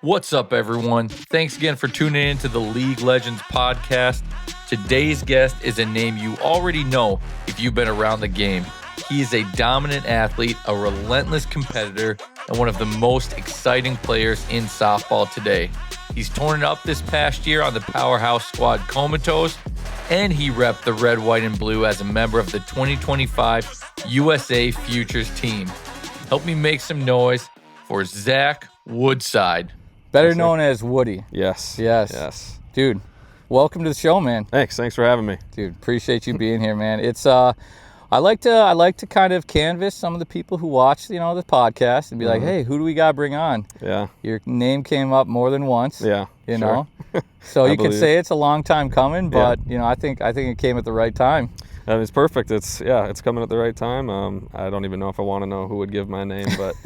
What's up, everyone? Thanks again for tuning in to the League Legends podcast. Today's guest is a name you already know if you've been around the game. He is a dominant athlete, a relentless competitor, and one of the most exciting players in softball today. He's torn it up this past year on the powerhouse squad Comatose, and he repped the red, white, and blue as a member of the 2025 USA Futures team. Help me make some noise for Zack Woodside. Better known as Woody. Yes. Dude, welcome to the show, man. Thanks for having me. Dude, appreciate you being here, man. It's I like to kind of canvas some of the people who watch, the podcast and be like, hey, who do we got to bring on? Yeah. Your name came up more than once. Yeah. You know. So you could say it's a long time coming, but Yeah. I think it came at the right time. It's perfect. It's coming at the right time. I don't even know if I want to know who would give my name, but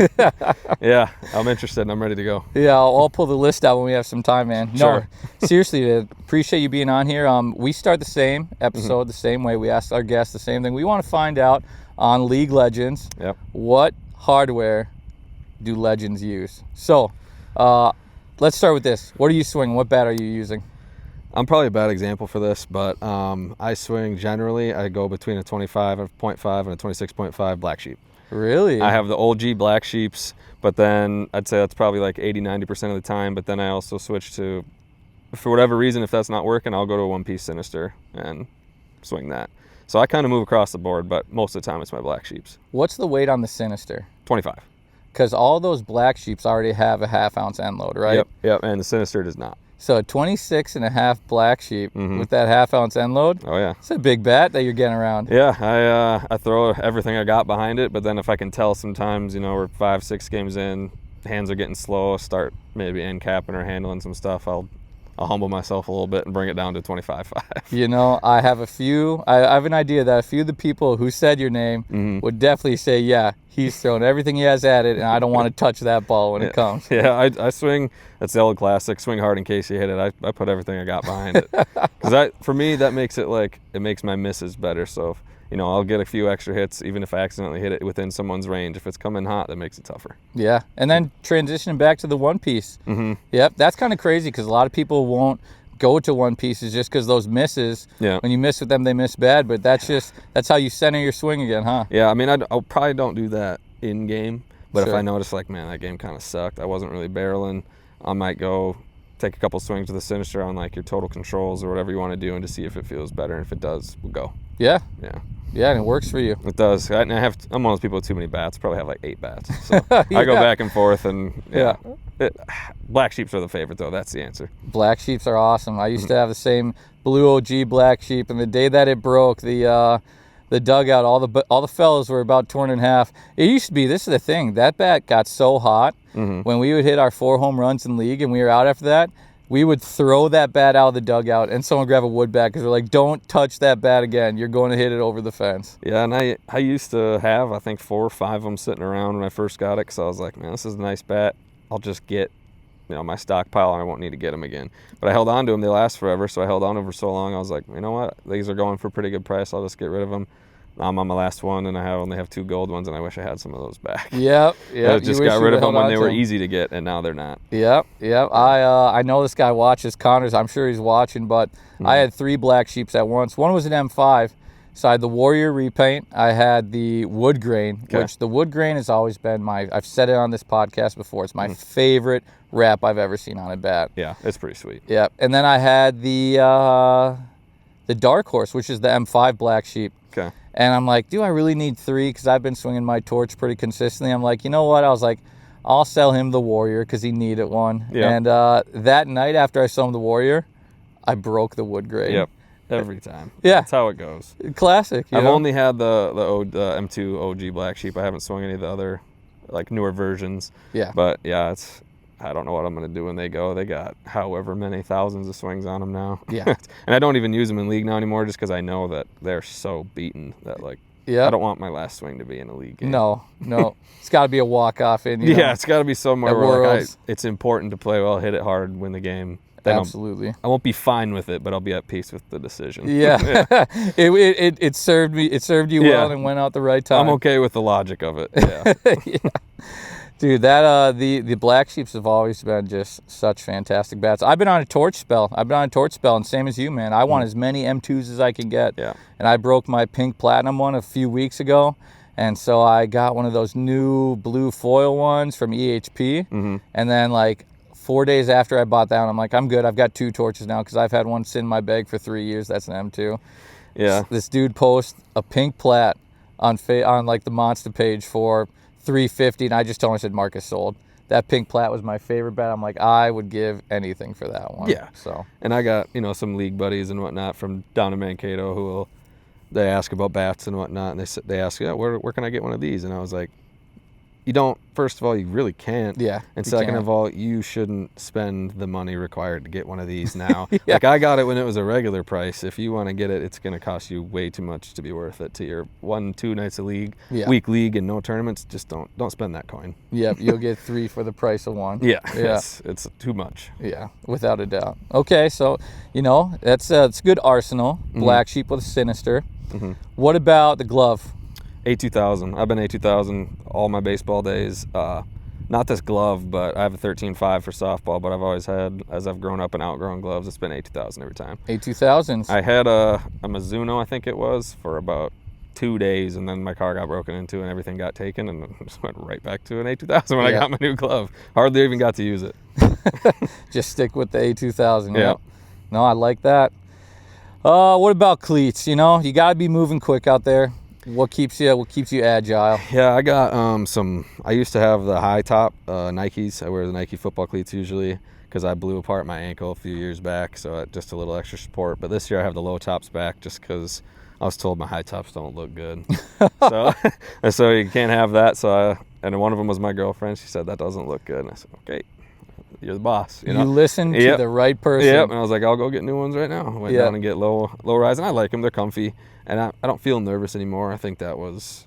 yeah, I'm interested and I'm ready to go. Yeah, I'll pull the list out when we have some time, man. Sure. No, seriously, appreciate you being on here. We start the same episode the same way. We ask our guests the same thing. We want to find out on League Legends, what hardware do Legends use? So, let's start with this. What are you swinging? What bat are you using? I'm probably a bad example for this, but I swing generally. I go between a 25.5 and a 26.5 black sheep. Really? I have the old G black sheeps, but then I'd say that's probably like 80-90% of the time. But then I also switch to, for whatever reason, if that's not working, I'll go to a one-piece Sinister and swing that. So I kind of move across the board, but most of the time it's my black sheeps. What's the weight on the Sinister? 25. Because all those black sheeps already have a half-ounce end load, right? Yep, and the Sinister does not. So a 26.5 black sheep with that half-ounce end load. Oh, yeah. It's a big bat that you're getting around. Yeah, I throw everything I got behind it, but then if I can tell sometimes, we're 5-6 games in, hands are getting slow, start maybe end capping or handling some stuff, I'll humble myself a little bit and bring it down to 25.5. I have I have an idea that a few of the people who said your name would definitely say, yeah, he's thrown everything he has at it, and I don't want to touch that ball when it comes. Yeah, I swing, that's the old classic, swing hard in case you hit it. I put everything I got behind it. Because for me, that makes it it makes my misses better. So, if, I'll get a few extra hits, even if I accidentally hit it within someone's range. If it's coming hot, that makes it tougher. Yeah, and then transitioning back to the one piece. Yep, that's kind of crazy because a lot of people won't go to one pieces just because those misses, when you miss with them, they miss bad. But that's how you center your swing again, huh? Yeah, I mean, I probably don't do that in game. But Sure. if I notice, man, that game kind of sucked, I wasn't really barreling, I might go take a couple swings with the Sinister on your total controls or whatever you want to do, and to see if it feels better. And if it does, we'll go. Yeah. Yeah. Yeah, and it works for you. It does. I'm one of those people with too many bats. Probably have 8 bats. So I go back and forth, and black sheeps are the favorite, though. That's the answer. Black sheeps are awesome. I used to have the same blue OG black sheep, and the day that it broke, the dugout, all the fellas were about torn in half. It used to be, this is the thing, that bat got so hot when we would hit our 4 home runs in league and we were out after that, we would throw that bat out of the dugout and someone grab a wood bat because they're like, don't touch that bat again. You're going to hit it over the fence. Yeah, and I used to have, I think, 4 or 5 of them sitting around when I first got it, because I was like, man, this is a nice bat. I'll just get my stockpile and I won't need to get them again. But I held on to them. They last forever, so I held on to them for so long. I was like, you know what? These are going for a pretty good price. I'll just get rid of them. I'm on my last one, and I only have 2 gold ones, and I wish I had some of those back. Yep. I just got rid of them when they were easy to get, and now they're not. Yep. I know this guy watches Connors. I'm sure he's watching, but I had 3 black sheeps at once. One was an M5, so I had the Warrior repaint. I had the wood grain, which the wood grain has always been I've said it on this podcast before, it's my favorite wrap I've ever seen on a bat. Yeah, it's pretty sweet. Yep. And then I had the Dark Horse, which is the M5 black sheep. Okay. And I'm like, do I really need 3? Because I've been swinging my torch pretty consistently. I'm like, you know what? I was like, I'll sell him the Warrior because he needed one. Yeah. And that night after I sold him the Warrior, I broke the wood grain. Yep. Every time. Yeah. That's how it goes. Classic. I've only had the M2 OG black sheep. I haven't swung any of the other newer versions. Yeah. But yeah, I don't know what I'm going to do when they go. They got however many thousands of swings on them now. Yeah. And I don't even use them in league now anymore, just because I know that they're so beaten that I don't want my last swing to be in a league game. No. It's got to be a walk-off in. It's got to be somewhere where it's important to play well, hit it hard, win the game. Then Absolutely. I won't be fine with it, but I'll be at peace with the decision. Yeah. It served me. It served you well and went out the right time. I'm okay with the logic of it. Yeah. Yeah. Dude, that the Black Sheeps have always been just such fantastic bats. I've been on a torch spell. And same as you, man. I want as many M2s as I can get. Yeah. And I broke my pink platinum one a few weeks ago, and so I got one of those new blue foil ones from EHP. And then like 4 days after I bought that one, I'm like, I'm good. I've got 2 torches now because I've had one sit in my bag for 3 years. That's an M2. Yeah. This dude posts a pink plat on like the Monster page for $350, and I just told him, I said, Marcus sold. That pink plat was my favorite bat. I'm like, I would give anything for that one. Yeah. So. And I got, some league buddies and whatnot from down in Mankato they ask about bats and whatnot, and they ask, where can I get one of these? And I was like, you don't, first of all, you really can't. Yeah. And second of all, you shouldn't spend the money required to get one of these now. Yeah. Like, I got it when it was a regular price. If you want to get it, it's going to cost you way too much to be worth it to your 1-2 nights a week league and no tournaments. Just don't spend that coin. Yeah, you'll get 3 for the price of 1. Yeah. Yeah. It's too much. Yeah, without a doubt. Okay, so, that's it's good arsenal. Black Sheep with a Sinister. What about the glove? A2000. I've been A2000 all my baseball days. Not this glove, but I have a 13.5 for softball, but I've always had, as I've grown up and outgrown gloves, it's been A2000 every time. A2000s. I had a Mizuno, I think it was, for about 2 days, and then my car got broken into and everything got taken, and then just went right back to an A2000 when I got my new glove. Hardly even got to use it. Just stick with the A2000. Yeah. No, I like that. What about cleats? You got to be moving quick out there. What keeps you agile? Yeah, I got I used to have the high top Nikes. I wear the Nike football cleats usually because I blew apart my ankle a few years back, so just a little extra support. But this year I have the low tops back just because I was told my high tops don't look good. so you can't have that. And one of them was my girlfriend. She said that doesn't look good, and I said, okay, you're the boss. You listened to the right person. Yep. And I was like, I'll go get new ones right now. I went down and get low rise, and I like them. They're comfy. And I don't feel nervous anymore. I think that was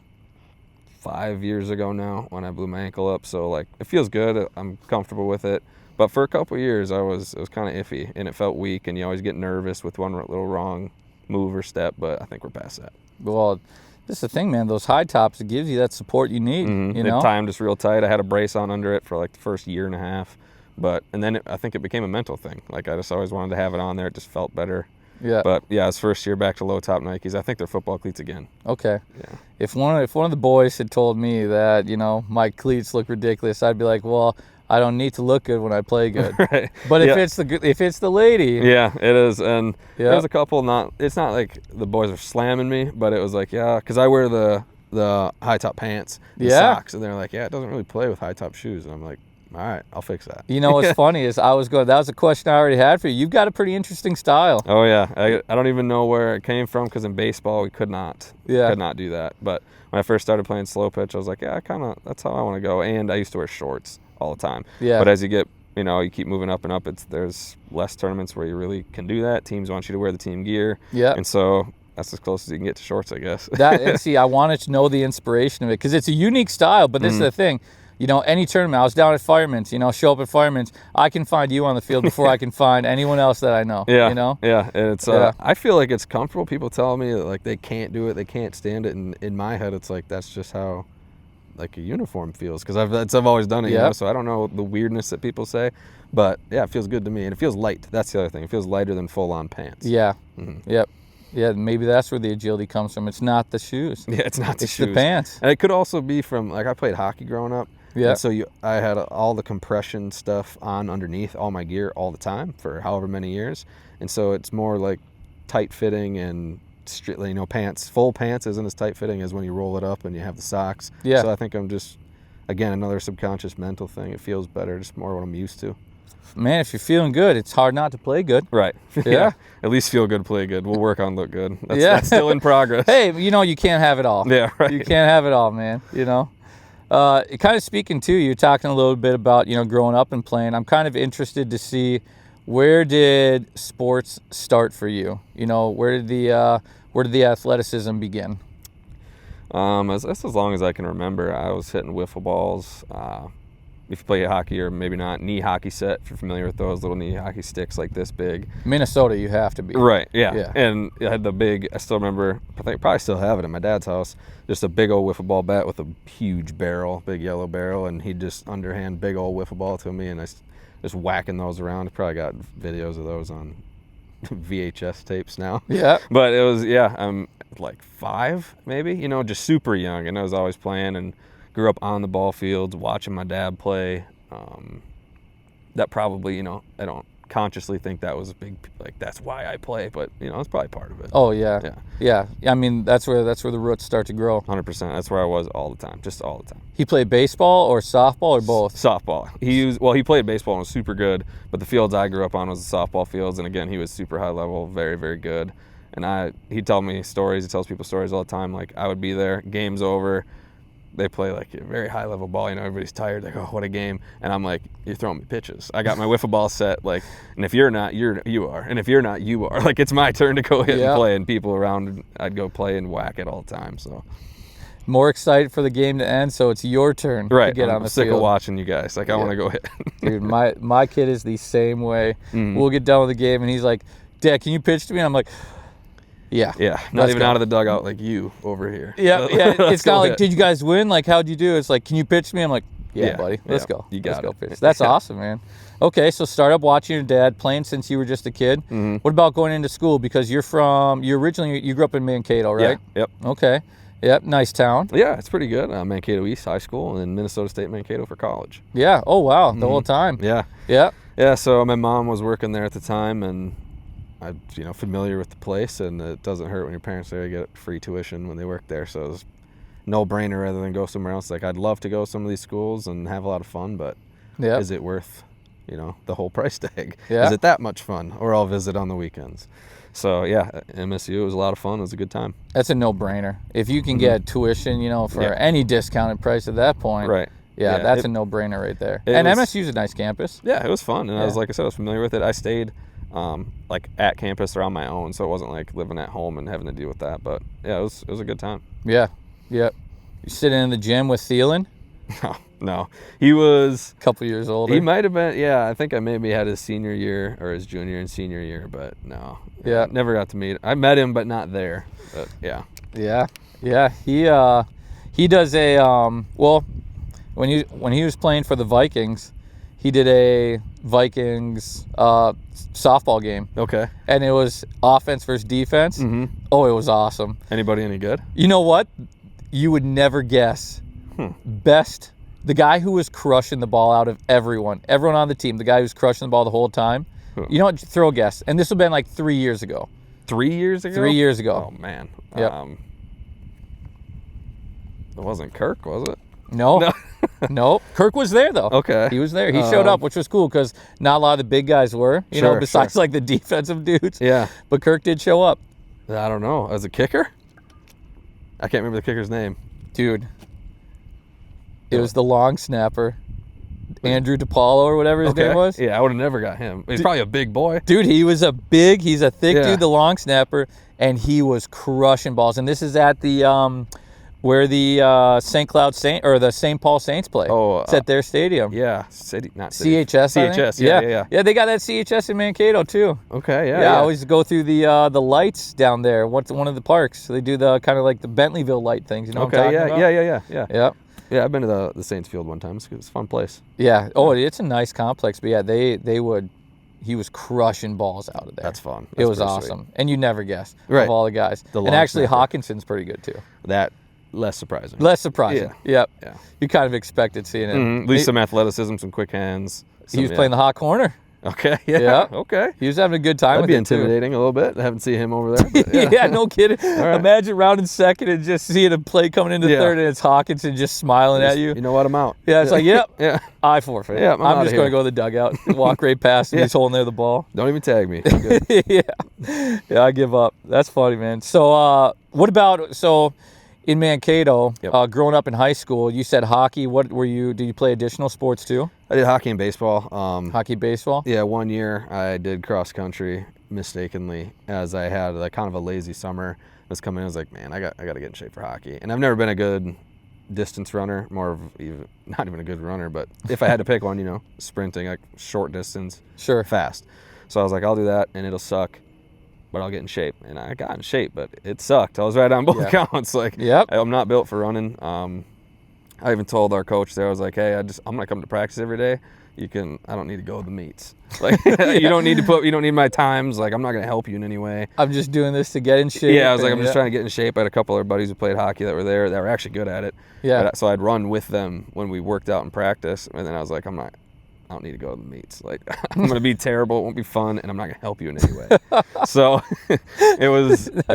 5 years ago now when I blew my ankle up. So, like, it feels good. I'm comfortable with it. But for a couple of years, it was kind of iffy, and it felt weak, and you always get nervous with one little wrong move or step. But I think we're past that. Well, this is the thing, man. Those high tops, it gives you that support you need. It timed just real tight. I had a brace on under it for, like, the first year and a half. And then I think it became a mental thing. Like, I just always wanted to have it on there. It just felt better. Yeah. But yeah, it's first year back to low top Nikes. I think they're football cleats again. Okay. Yeah. If one of the boys had told me that, my cleats look ridiculous, I'd be like, well, I don't need to look good when I play good. Right. But if it's the lady. Yeah, it is. And there's a couple it's not like the boys are slamming me, but it was like, because I wear the high top pants and socks, and they're like, it doesn't really play with high top shoes. And I'm like, all right, I'll fix that. What's funny is that was a question I already had for you. You've got a pretty interesting style. Oh, yeah. I don't even know where it came from because in baseball we could not do that. But when I first started playing slow pitch, I was like, that's how I want to go. And I used to wear shorts all the time. Yeah. But as you get, you keep moving up and up, there's less tournaments where you really can do that. Teams want you to wear the team gear. Yeah. And so that's as close as you can get to shorts, I guess. I wanted to know the inspiration of it because it's a unique style, but this is the thing. Any tournament, I was down at Fireman's, show up at Fireman's, I can find you on the field before I can find anyone else that I know. Yeah. Yeah. And it's, I feel like it's comfortable. People tell me that, like, they can't do it, they can't stand it. And in my head, it's like, that's just how, like, a uniform feels. Because I've always done it, so I don't know the weirdness that people say. But, yeah, it feels good to me. And it feels light. That's the other thing. It feels lighter than full-on pants. Yeah. Mm-hmm. Yep. Yeah, maybe that's where the agility comes from. It's not the shoes. Yeah, it's not the shoes. It's the pants. And it could also be from, like, I played hockey growing up. Yeah. And so I had all the compression stuff on underneath all my gear all the time for however many years. And so it's more like tight fitting and pants. Full pants isn't as tight fitting as when you roll it up and you have the socks. Yeah. So I think I'm just, again, another subconscious mental thing. It feels better, just more what I'm used to. Man, if you're feeling good, it's hard not to play good. Right. Yeah. At least feel good, play good. We'll work on look good. That's still in progress. Hey, you can't have it all. Yeah, right. You can't have it all, man. Kind of speaking to you, talking a little bit about, growing up and playing, I'm kind of interested to see, where did sports start for you? Where did the athleticism begin? As long as I can remember, I was hitting wiffle balls if you play hockey or maybe not, knee hockey set, if you're familiar with those little knee hockey sticks like this big. Minnesota, you have to be. Right, yeah. Yeah. And I had the big, I still remember, I think probably still have it at my dad's house, just a big old wiffle ball bat with a huge barrel, big yellow barrel, and he'd just underhand big old wiffle ball to me, and I just whacking those around. I probably got videos of those on VHS tapes now. Yeah. But it was, yeah, I'm like 5 maybe, you know, just super young, and I was always playing and grew up on the ball fields, watching my dad play. That probably, you know, I don't consciously think that was a big, like, that's why I play, but, you know, it's probably part of it. Oh, yeah. Yeah. I mean, that's where the roots start to grow. 100%. That's where I was all the time, just all the time. He played baseball or softball or both? Softball. He played baseball and was super good, but the fields I grew up on was the softball fields, and again, he was super high level, very, very good. And he told me stories, he tells people stories all the time, like, I would be there, game's over, they play like a very high level ball, you know, everybody's tired, like, oh, what a game. And I'm like, you're throwing me pitches. I got my wiffle ball set, like, and if you're not, you are. And if you're not, you are. Like, it's my turn to go hit and play, and people around, I'd go play and whack it all the time. So more excited for the game to end, so it's your turn to get on the sick field. of watching you guys. Like, I want to go hit. Dude, my kid is the same way. We'll get done with the game, and he's like, Dad, can you pitch to me? And I'm like, yeah. Yeah, not even out of the dugout like you over here. Yeah. It's not like, did you guys win? Like, how'd you do? It's like, can you pitch to me? I'm like, yeah, buddy, let's go. You got Let's it. go pitch. That's awesome, man. Okay, so start up watching your dad playing since you were just a kid. What about going into school? Because you grew up in Mankato, right? Yeah. Yep. Okay. Yep. Nice town. Yeah, it's pretty good. Mankato East High School and then Minnesota State Mankato for college. Yeah. Oh, wow. The whole time. Yeah. Yeah. Yeah, so my mom was working there at the time, and I'm, you know, familiar with the place, and it doesn't hurt when your parents there get free tuition when they work there. So it was no-brainer rather than go somewhere else. Like, I'd love to go to some of these schools and have a lot of fun, but is it worth, you know, the whole price tag? Yeah. Is it that much fun? Or I'll visit on the weekends. So, yeah, MSU, it was a lot of fun. It was a good time. That's a no-brainer. If you can get tuition, you know, for any discounted price at that point. Right. Yeah, that's a no-brainer right there. And MSU's a nice campus. Yeah, it was fun. And I was, like I said, I was familiar with it. I stayed like at campus or on my own, so it wasn't like living at home and having to deal with that. But yeah, it was a good time. Yeah. Yep. You sitting in the gym with Thielen? No, he was a couple years older. He might have been. Yeah, I think I maybe had his senior year or his junior and senior year, but no. Yeah, never got to meet. I met him, but not there. But yeah. Yeah. He does a well, when he was playing for the Vikings, he did a Vikings softball game. Okay. And it was offense versus defense. Oh, it was awesome. Anybody any good? You know what? You would never guess. Best, the guy who was crushing the ball out of everyone on the team, the guy who was crushing the ball the whole time. You know what? Throw a guess. And this would have been like 3 years ago. 3 years ago? 3 years ago. Oh, man. Yep. It wasn't Kirk, was it? No. No. Kirk was there, though. Okay. He was there. He showed up, which was cool because not a lot of the big guys were, you know, besides like the defensive dudes. Yeah. But Kirk did show up. I don't know. As a kicker? I can't remember the kicker's name. Dude. It was the long snapper, Andrew DePaulo or whatever his name was. Yeah, I would have never got him. He's probably a big boy. Dude, he's a thick dude, the long snapper, and he was crushing balls. And this is at the where the St. Paul Saints play. Oh, it's at their stadium. Yeah, CHS. CHS. Yeah. Yeah, they got that CHS in Mankato too. Okay. Yeah. Yeah, I always go through the lights down there. What's one of the parks? They do the kind of like the Bentleyville light things. You know what I'm talking about? Yeah. Yeah, I've been to the Saints Field one time. It's a fun place. Yeah. Oh, it's a nice complex. But yeah, he was crushing balls out of there. That's fun. It was awesome. Sweet. And you never guess of all the guys. And actually, Hawkinson's pretty good too. That less surprising. Yeah. You kind of expected seeing it. At least some athleticism, some quick hands. He was playing the hot corner. Okay. Yeah. Okay. He was having a good time. That'd be intimidating a little bit. I haven't seen him over there. Yeah, no kidding. Right. Imagine rounding second and just seeing a play coming into third, and it's Hawkinson just smiling at you. You know what? I'm out. Yeah, it's like, yep. I forfeit. Yeah, I'm just going to go to the dugout, walk right past him. He's holding there the ball. Don't even tag me. Yeah, I give up. That's funny, man. So, what about in Mankato, growing up in high school, you said hockey. What were you? Did you play additional sports too? I did hockey and baseball. Hockey, baseball? Yeah, 1 year I did cross country mistakenly, as I had kind of a lazy summer. I was coming in, I was like, man, I got to get in shape for hockey. And I've never been a good distance runner, not even a good runner, but if I had to pick one, sprinting, like short distance, Sure. fast. So I was like, I'll do that, and it'll suck, but I'll get in shape. And I got in shape, but it sucked. I was right on both counts. Like, Yep. I'm not built for running. I even told our coach there, I was like, hey, I'm gonna come to practice every day. I don't need to go to the meets. Like, you don't need my times. Like, I'm not gonna help you in any way. I'm just doing this to get in shape. Yeah, I was like, I'm just trying to get in shape. I had a couple of our buddies who played hockey that were there that were actually good at it. Yeah. So I'd run with them when we worked out in practice, and then I was like, I don't need to go to the meets. Like, I'm going to be terrible. It won't be fun, and I'm not going to help you in any way. So it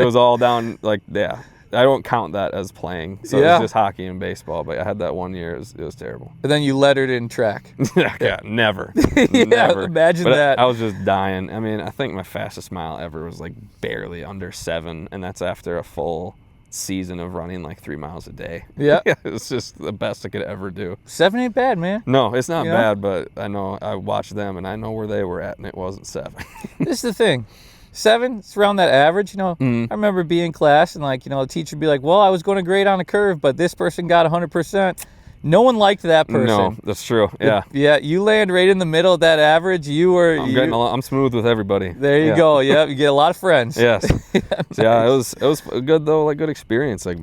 was all down, like, yeah. I don't count that as playing. So it was just hockey and baseball. But I had that one year. It was terrible. And then you lettered in track. Yeah, never. Yeah, Never. imagine but that. I was just dying. I mean, I think my fastest mile ever was like barely under 7, and that's after a full season of running like 3 miles a day. Yeah. It was just the best I could ever do. 7 ain't bad, man. No, it's not You know? bad, but I know I watched them and I know where they were at, and it wasn't 7. This is the thing. 7, it's around that average, I remember being in class and the teacher would be like, well, I was going to grade on a curve, but this person got 100%. No one liked that person. No, that's true. Yeah. Yeah, you land right in the middle of that average. I'm smooth with everybody. There you go. Yeah, you get a lot of friends. Yes. Nice. So yeah, it was good though, like good experience. Like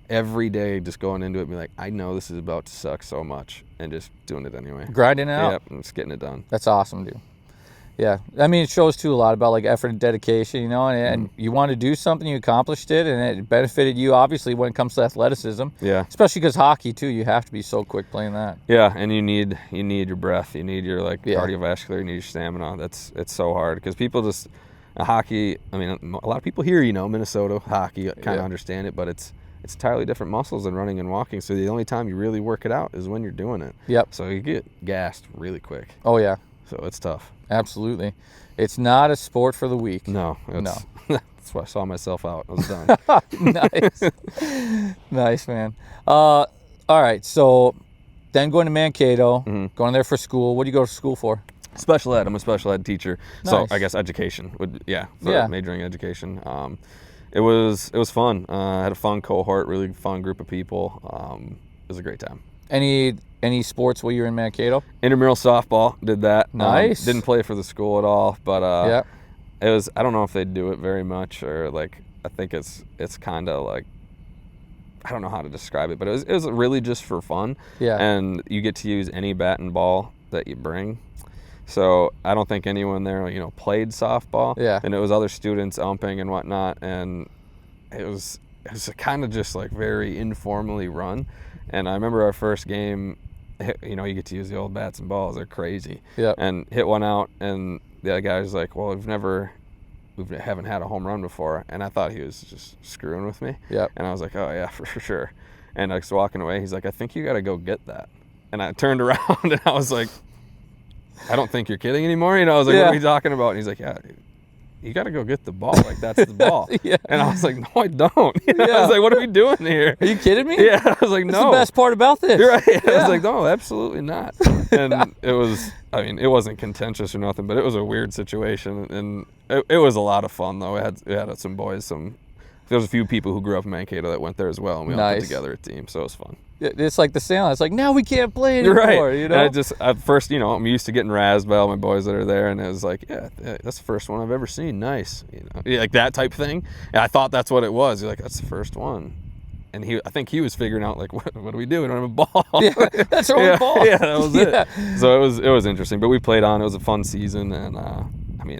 every day just going into it and be like, I know this is about to suck so much, and just doing it anyway. Grinding it out. Yep, and just getting it done. That's awesome, dude. Yeah, I mean, it shows too a lot about like effort and dedication, and you want to do something, you accomplished it, and it benefited you obviously when it comes to athleticism. Yeah. Especially because hockey too, you have to be so quick playing that. Yeah, and you need your breath, you need your cardiovascular, you need your stamina. It's so hard because people just hockey. I mean, a lot of people here, Minnesota hockey kind of understand it, but it's entirely different muscles than running and walking. So the only time you really work it out is when you're doing it. Yep. So you get gassed really quick. Oh yeah. So it's tough. Absolutely. It's not a sport for the weak. No. No. That's why I saw myself out. I was done. Nice. Nice, man. All right. So then going to Mankato, going there for school. What do you go to school for? Special ed. I'm a special ed teacher. Nice. So I guess education majoring in education. It was fun. I had a fun cohort, really fun group of people. It was a great time. Any sports while you were in Mankato? Intramural softball, did that. Nice. Didn't play for the school at all, but Yeah. it was. I don't know if they do it very much, or like I think it's kind of like, I don't know how to describe it, but it was really just for fun. Yeah. And you get to use any bat and ball that you bring. So I don't think anyone there, played softball. Yeah. And it was other students umping and whatnot, and it was kind of just like very informally run. And I remember our first game, you get to use the old bats and balls. They're crazy. Yeah. And hit one out, and the other guy was like, well, we haven't had a home run before. And I thought he was just screwing with me. Yeah. And I was like, oh yeah, for sure. And I was walking away. He's like, I think you got to go get that. And I turned around and I was like, I don't think you're kidding anymore. I was like, What are you talking about? And he's like, yeah, you got to go get the ball. Like, that's the ball. Yeah. And I was like, no, I don't. I Yeah. was like, what are we doing here? Are you kidding me? Yeah. I was like, no. That's the best part about this. You're right. Yeah. I was like, no, absolutely not. And it wasn't contentious or nothing, but it was a weird situation. And it was a lot of fun, though. We had some boys, there was a few people who grew up in Mankato that went there as well, and we all put together a team, so it was fun. It's like the Sandlot. It's like, now we can't play anymore. Right. You know? And at first, I'm used to getting razzed by all my boys that are there, and it was like, yeah, that's the first one I've ever seen. Nice. Like that type thing. And I thought that's what it was. You're like, that's the first one. And I think he was figuring out, like, what do we do? We don't have a ball. Yeah, that's our only ball. Yeah, that was it. So it was interesting. But we played on. It was a fun season, and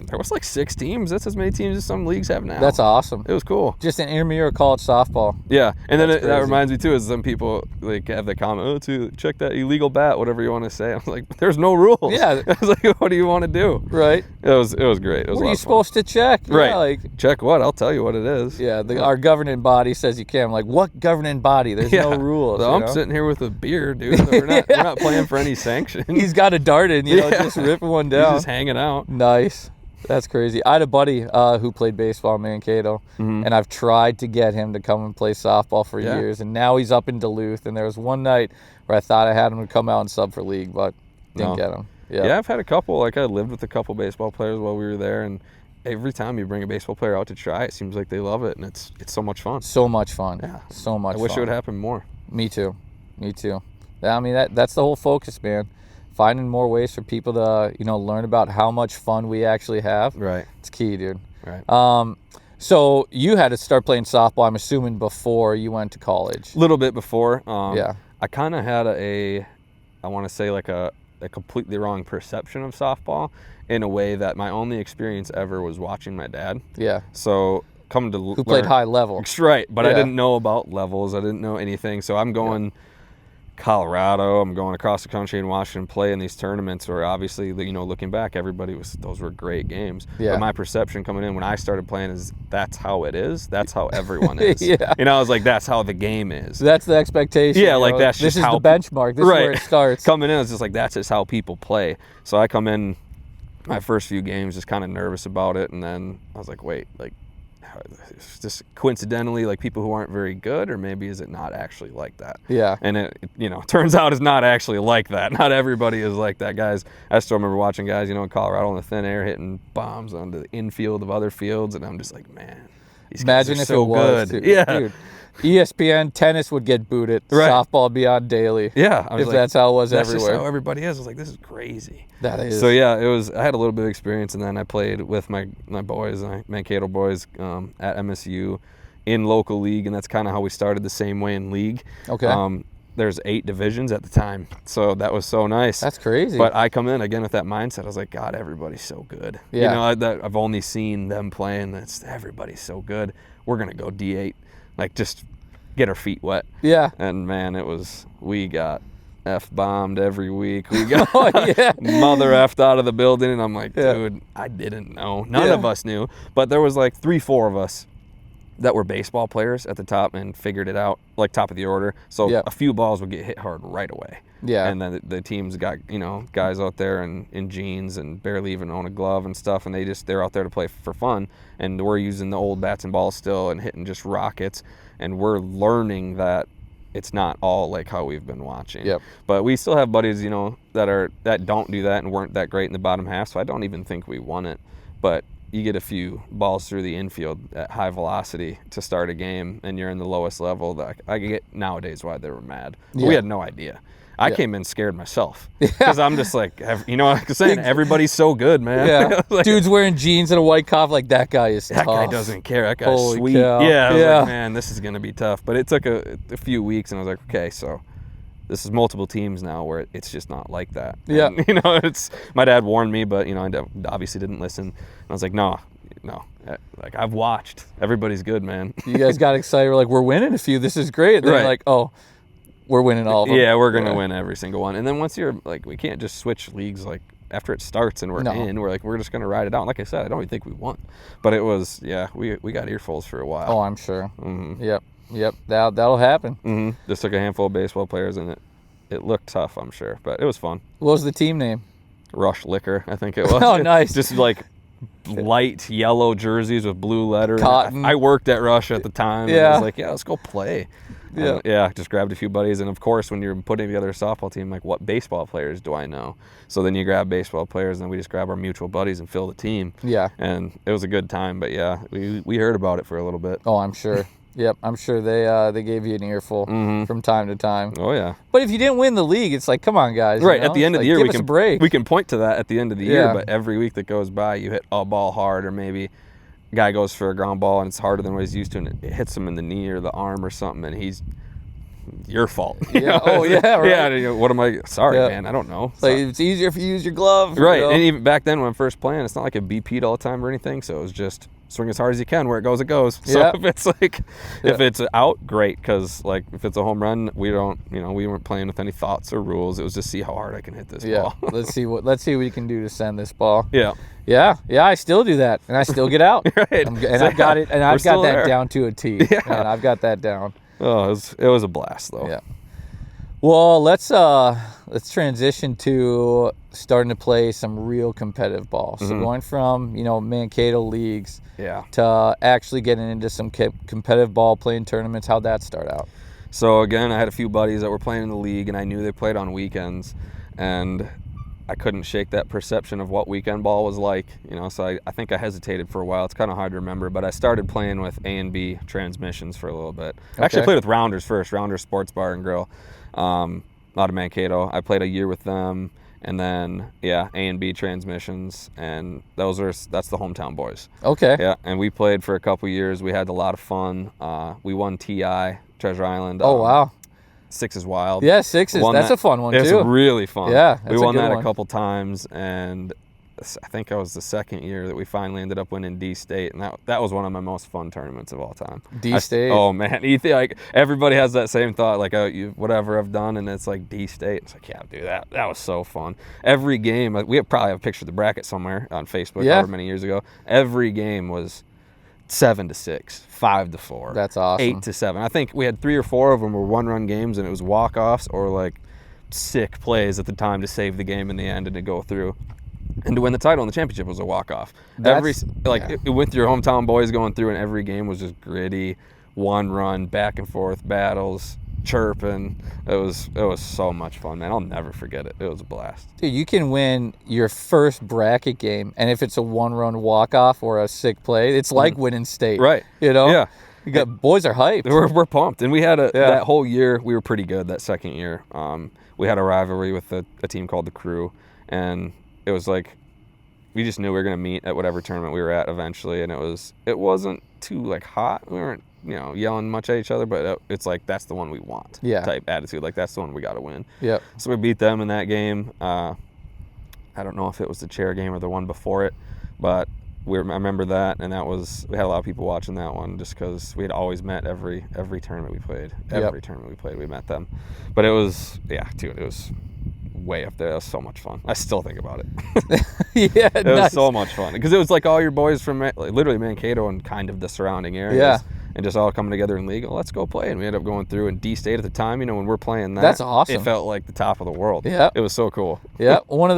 there was like 6 teams. That's as many teams as some leagues have now. That's awesome. It was cool. Just an intramural college softball. Yeah, and then that crazy. reminds me too, is some people like have the comment, to check that illegal bat, whatever you want to say. I was like, there's no rules. Yeah. I was like, what do you want to do? Right. It was great. It was What a are lot you of fun. supposed to check? Right. Yeah, like, check what? I'll tell you what it is. yeah, our governing body says you can. I'm like, what governing body? There's no rules. So I'm sitting here with a beer, dude. We're not playing for any sanctions. He's got a dart in, just ripping one down. He's just hanging out. Nice. That's crazy. I had a buddy who played baseball in Mankato, and I've tried to get him to come and play softball for years, and now he's up in Duluth, and there was one night where I thought I had him to come out and sub for league, but didn't get him. Yeah, I've had a couple. Like, I lived with a couple baseball players while we were there, and every time you bring a baseball player out to try, it seems like they love it, and it's so much fun. So much fun. Yeah. So much fun. I wish it would happen more. Me too. Me too. I mean, that's the whole focus, man. Finding more ways for people to, learn about how much fun we actually have. Right. It's key, dude. Right. So you had to start playing softball, I'm assuming, before you went to college. A little bit before. Yeah. I kind of had I want to say like a completely wrong perception of softball in a way that my only experience ever was watching my dad. Yeah. So come to Who played high level. Right, but Yeah. I didn't know about levels. I didn't know anything. So I'm going Colorado. I'm going across the country and watching him play in these tournaments where obviously, looking back, those were great games. Yeah. But my perception coming in when I started playing is that's how it is. That's how everyone is. Yeah. I was like, that's how the game is. That's the expectation. Yeah, like that's just this is how the benchmark. This is where it starts. Coming in, it's just like that's just how people play. So I come in my first few games just kind of nervous about it, and then I was like, wait, like it's just coincidentally like people who aren't very good, or maybe is it not actually like that? Yeah. And it turns out it's not actually like that. Not everybody is like that, guys. I still remember watching guys, in Colorado in the thin air hitting bombs onto the infield of other fields, and I'm just like, man, these Imagine guys are if so it was, good. dude. Yeah. Dude, ESPN tennis would get booted. Right. Softball be on daily. Yeah. I was If like, that's how it was that's everywhere. just how everybody is. I was like, this is crazy. That is. So yeah, I had a little bit of experience, and then I played with my boys, my Mankato boys, at MSU in local league, and that's kind of how we started the same way in league. Okay. There's 8 divisions at the time, so that was so nice. That's crazy. But I come in again with that mindset. I was like, God, everybody's so good. Yeah. I've only seen them playing. Everybody's so good. We're gonna go D8, like just get our feet wet. Yeah. And man, we got F-bombed every week. We got yeah. mother effed out of the building, and I'm like, Yeah. dude, I didn't know. None of us knew, but there was like 3-4 of us that were baseball players at the top and figured it out, like top of the order. So Yeah. a few balls would get hit hard right away. Yeah. And then the teams got, guys out there in jeans and barely even own a glove and stuff, and they're out there to play for fun. And we're using the old bats and balls still and hitting just rockets, and we're learning that it's not all like how we've been watching. Yep. But we still have buddies, that don't do that and weren't that great in the bottom half, so I don't even think we won it. But you get a few balls through the infield at high velocity to start a game, and you're in the lowest level. That I get nowadays why they were mad. But we had no idea. I came in scared myself because I'm just like, like I'm saying, everybody's so good, man. Yeah. Like, Dude's wearing jeans and a white cuff. Like, that guy is that tough. guy doesn't care. That guy's Holy sweet. cow. Yeah. I was Yeah. like, man, this is going to be tough. But it took a few weeks, and I was like, okay, so this is multiple teams now where it's just not like that. Yeah. And, it's my dad warned me, but, I obviously didn't listen. And I was like, no. Like, I've watched. Everybody's good, man. You guys got excited. We're like, we're winning a few. This is great. And then Right. like, oh, we're winning all of them. Yeah, we're going to win every single one. And then once you're, like, we can't just switch leagues, like, after it starts and we're in, we're just going to ride it out. And like I said, I don't even think we won. But it was, we got earfuls for a while. Oh, I'm sure. Mm-hmm. Yep. That'll happen. Mm-hmm. Just took a handful of baseball players, and it looked tough, I'm sure. But it was fun. What was the team name? Rush Liquor, I think it was. Oh, nice. Just like light yellow jerseys with blue lettering. Cotton. I worked at Rush at the time. And I Yeah. was like, let's go play. Yeah. And, just grabbed a few buddies. And of course, when you're putting together a softball team, like, what baseball players do I know? So then you grab baseball players, and then we just grab our mutual buddies and fill the team. Yeah. And it was a good time. But we heard about it for a little bit. Oh, I'm sure. Yep, I'm sure they gave you an earful from time to time. Oh yeah. But if you didn't win the league, it's like, come on, guys. Right, at the end of the year, give us a break. we can point to that at the end of the year, Yeah. but every week that goes by, you hit a ball hard, or maybe a guy goes for a ground ball and it's harder than what he's used to, and it hits him in the knee or the arm or something, and he's your fault. Yeah. Oh, yeah, right. Yeah, what am I? Sorry, Yeah. man, I don't know. Like, it's easier if you use your glove. Right, and even back then when I'm first playing, it's not like a BP'd all the time or anything, so it was just swing as hard as you can. Where it goes, it goes. So Yeah. if it's like, if it's out, great, because like if it's a home run, we weren't playing with any thoughts or rules. It was just see how hard I can hit this ball. let's see what we can do to send this ball. Yeah. Yeah, I still do that, and I still get out. Right. I've got it, and I've got still that there. down to a T. Yeah. Man, I've got that down. Oh, it was a blast though. Yeah. Well, let's transition to starting to play some real competitive ball. So going from Mankato leagues Yeah. to actually getting into some competitive ball, playing tournaments. How'd that start out? So again, I had a few buddies that were playing in the league, and I knew they played on weekends, and I couldn't shake that perception of what weekend ball was like. So I think I hesitated for a while. It's kind of hard to remember, but I started playing with A and B transmissions for a little bit. I actually Okay. played with Rounders first, Rounders Sports Bar and Grill. out of Mankato. I played a year with them, and then A&B Transmissions, and that's the hometown boys. Okay. Yeah, and we played for a couple years. We had a lot of fun. We won TI Treasure Island. Oh wow. Six is Wild. Yeah, Sixes. That's a fun one too. It's really fun. Yeah, we won that a couple times, and I think that was the second year that we finally ended up winning D-State, and that was one of my most fun tournaments of all time. D-State. Oh man, you think, like everybody has that same thought, like whatever I've done, and it's like D-State. It's like, yeah, dude, that was so fun. Every game, we probably have a picture of the bracket somewhere on Facebook, however many years ago. Every game was 7-6, 5-4. That's awesome. 8-7. I think we had 3 or 4 of them were one-run games, and it was walk-offs or like sick plays at the time to save the game in the end and to go through. And to win the title in the championship was a walk-off. It went through hometown boys going through, and every game was just gritty, one-run, back-and-forth battles, chirping. It was so much fun, man. I'll never forget it. It was a blast. Dude, you can win your first bracket game, and if it's a one-run walk-off or a sick play, it's like winning state. Right. You know? Yeah. Boys are hyped. We're pumped. And we had that whole year, we were pretty good that second year. We had a rivalry with a team called the Crew, and it was like we just knew we were going to meet at whatever tournament we were at eventually, and it wasn't too like hot. We weren't yelling much at each other, but it's like that's the one we want type attitude. Like that's the one we got to win. Yep. So we beat them in that game. I don't know if it was the chair game or the one before it, but I remember that, and we had a lot of people watching that one just because we had always met every tournament we played. Every tournament we played, we met them. But it was it was way up there. That was so much fun. I still think about it. It was so much fun because it was like all your boys from literally Mankato and kind of the surrounding areas, and just all coming together in league. Oh, let's go play, and we ended up going through in D-State at the time. When we're playing that, that's awesome. It felt like the top of the world. Yeah, it was so cool. Yeah, one of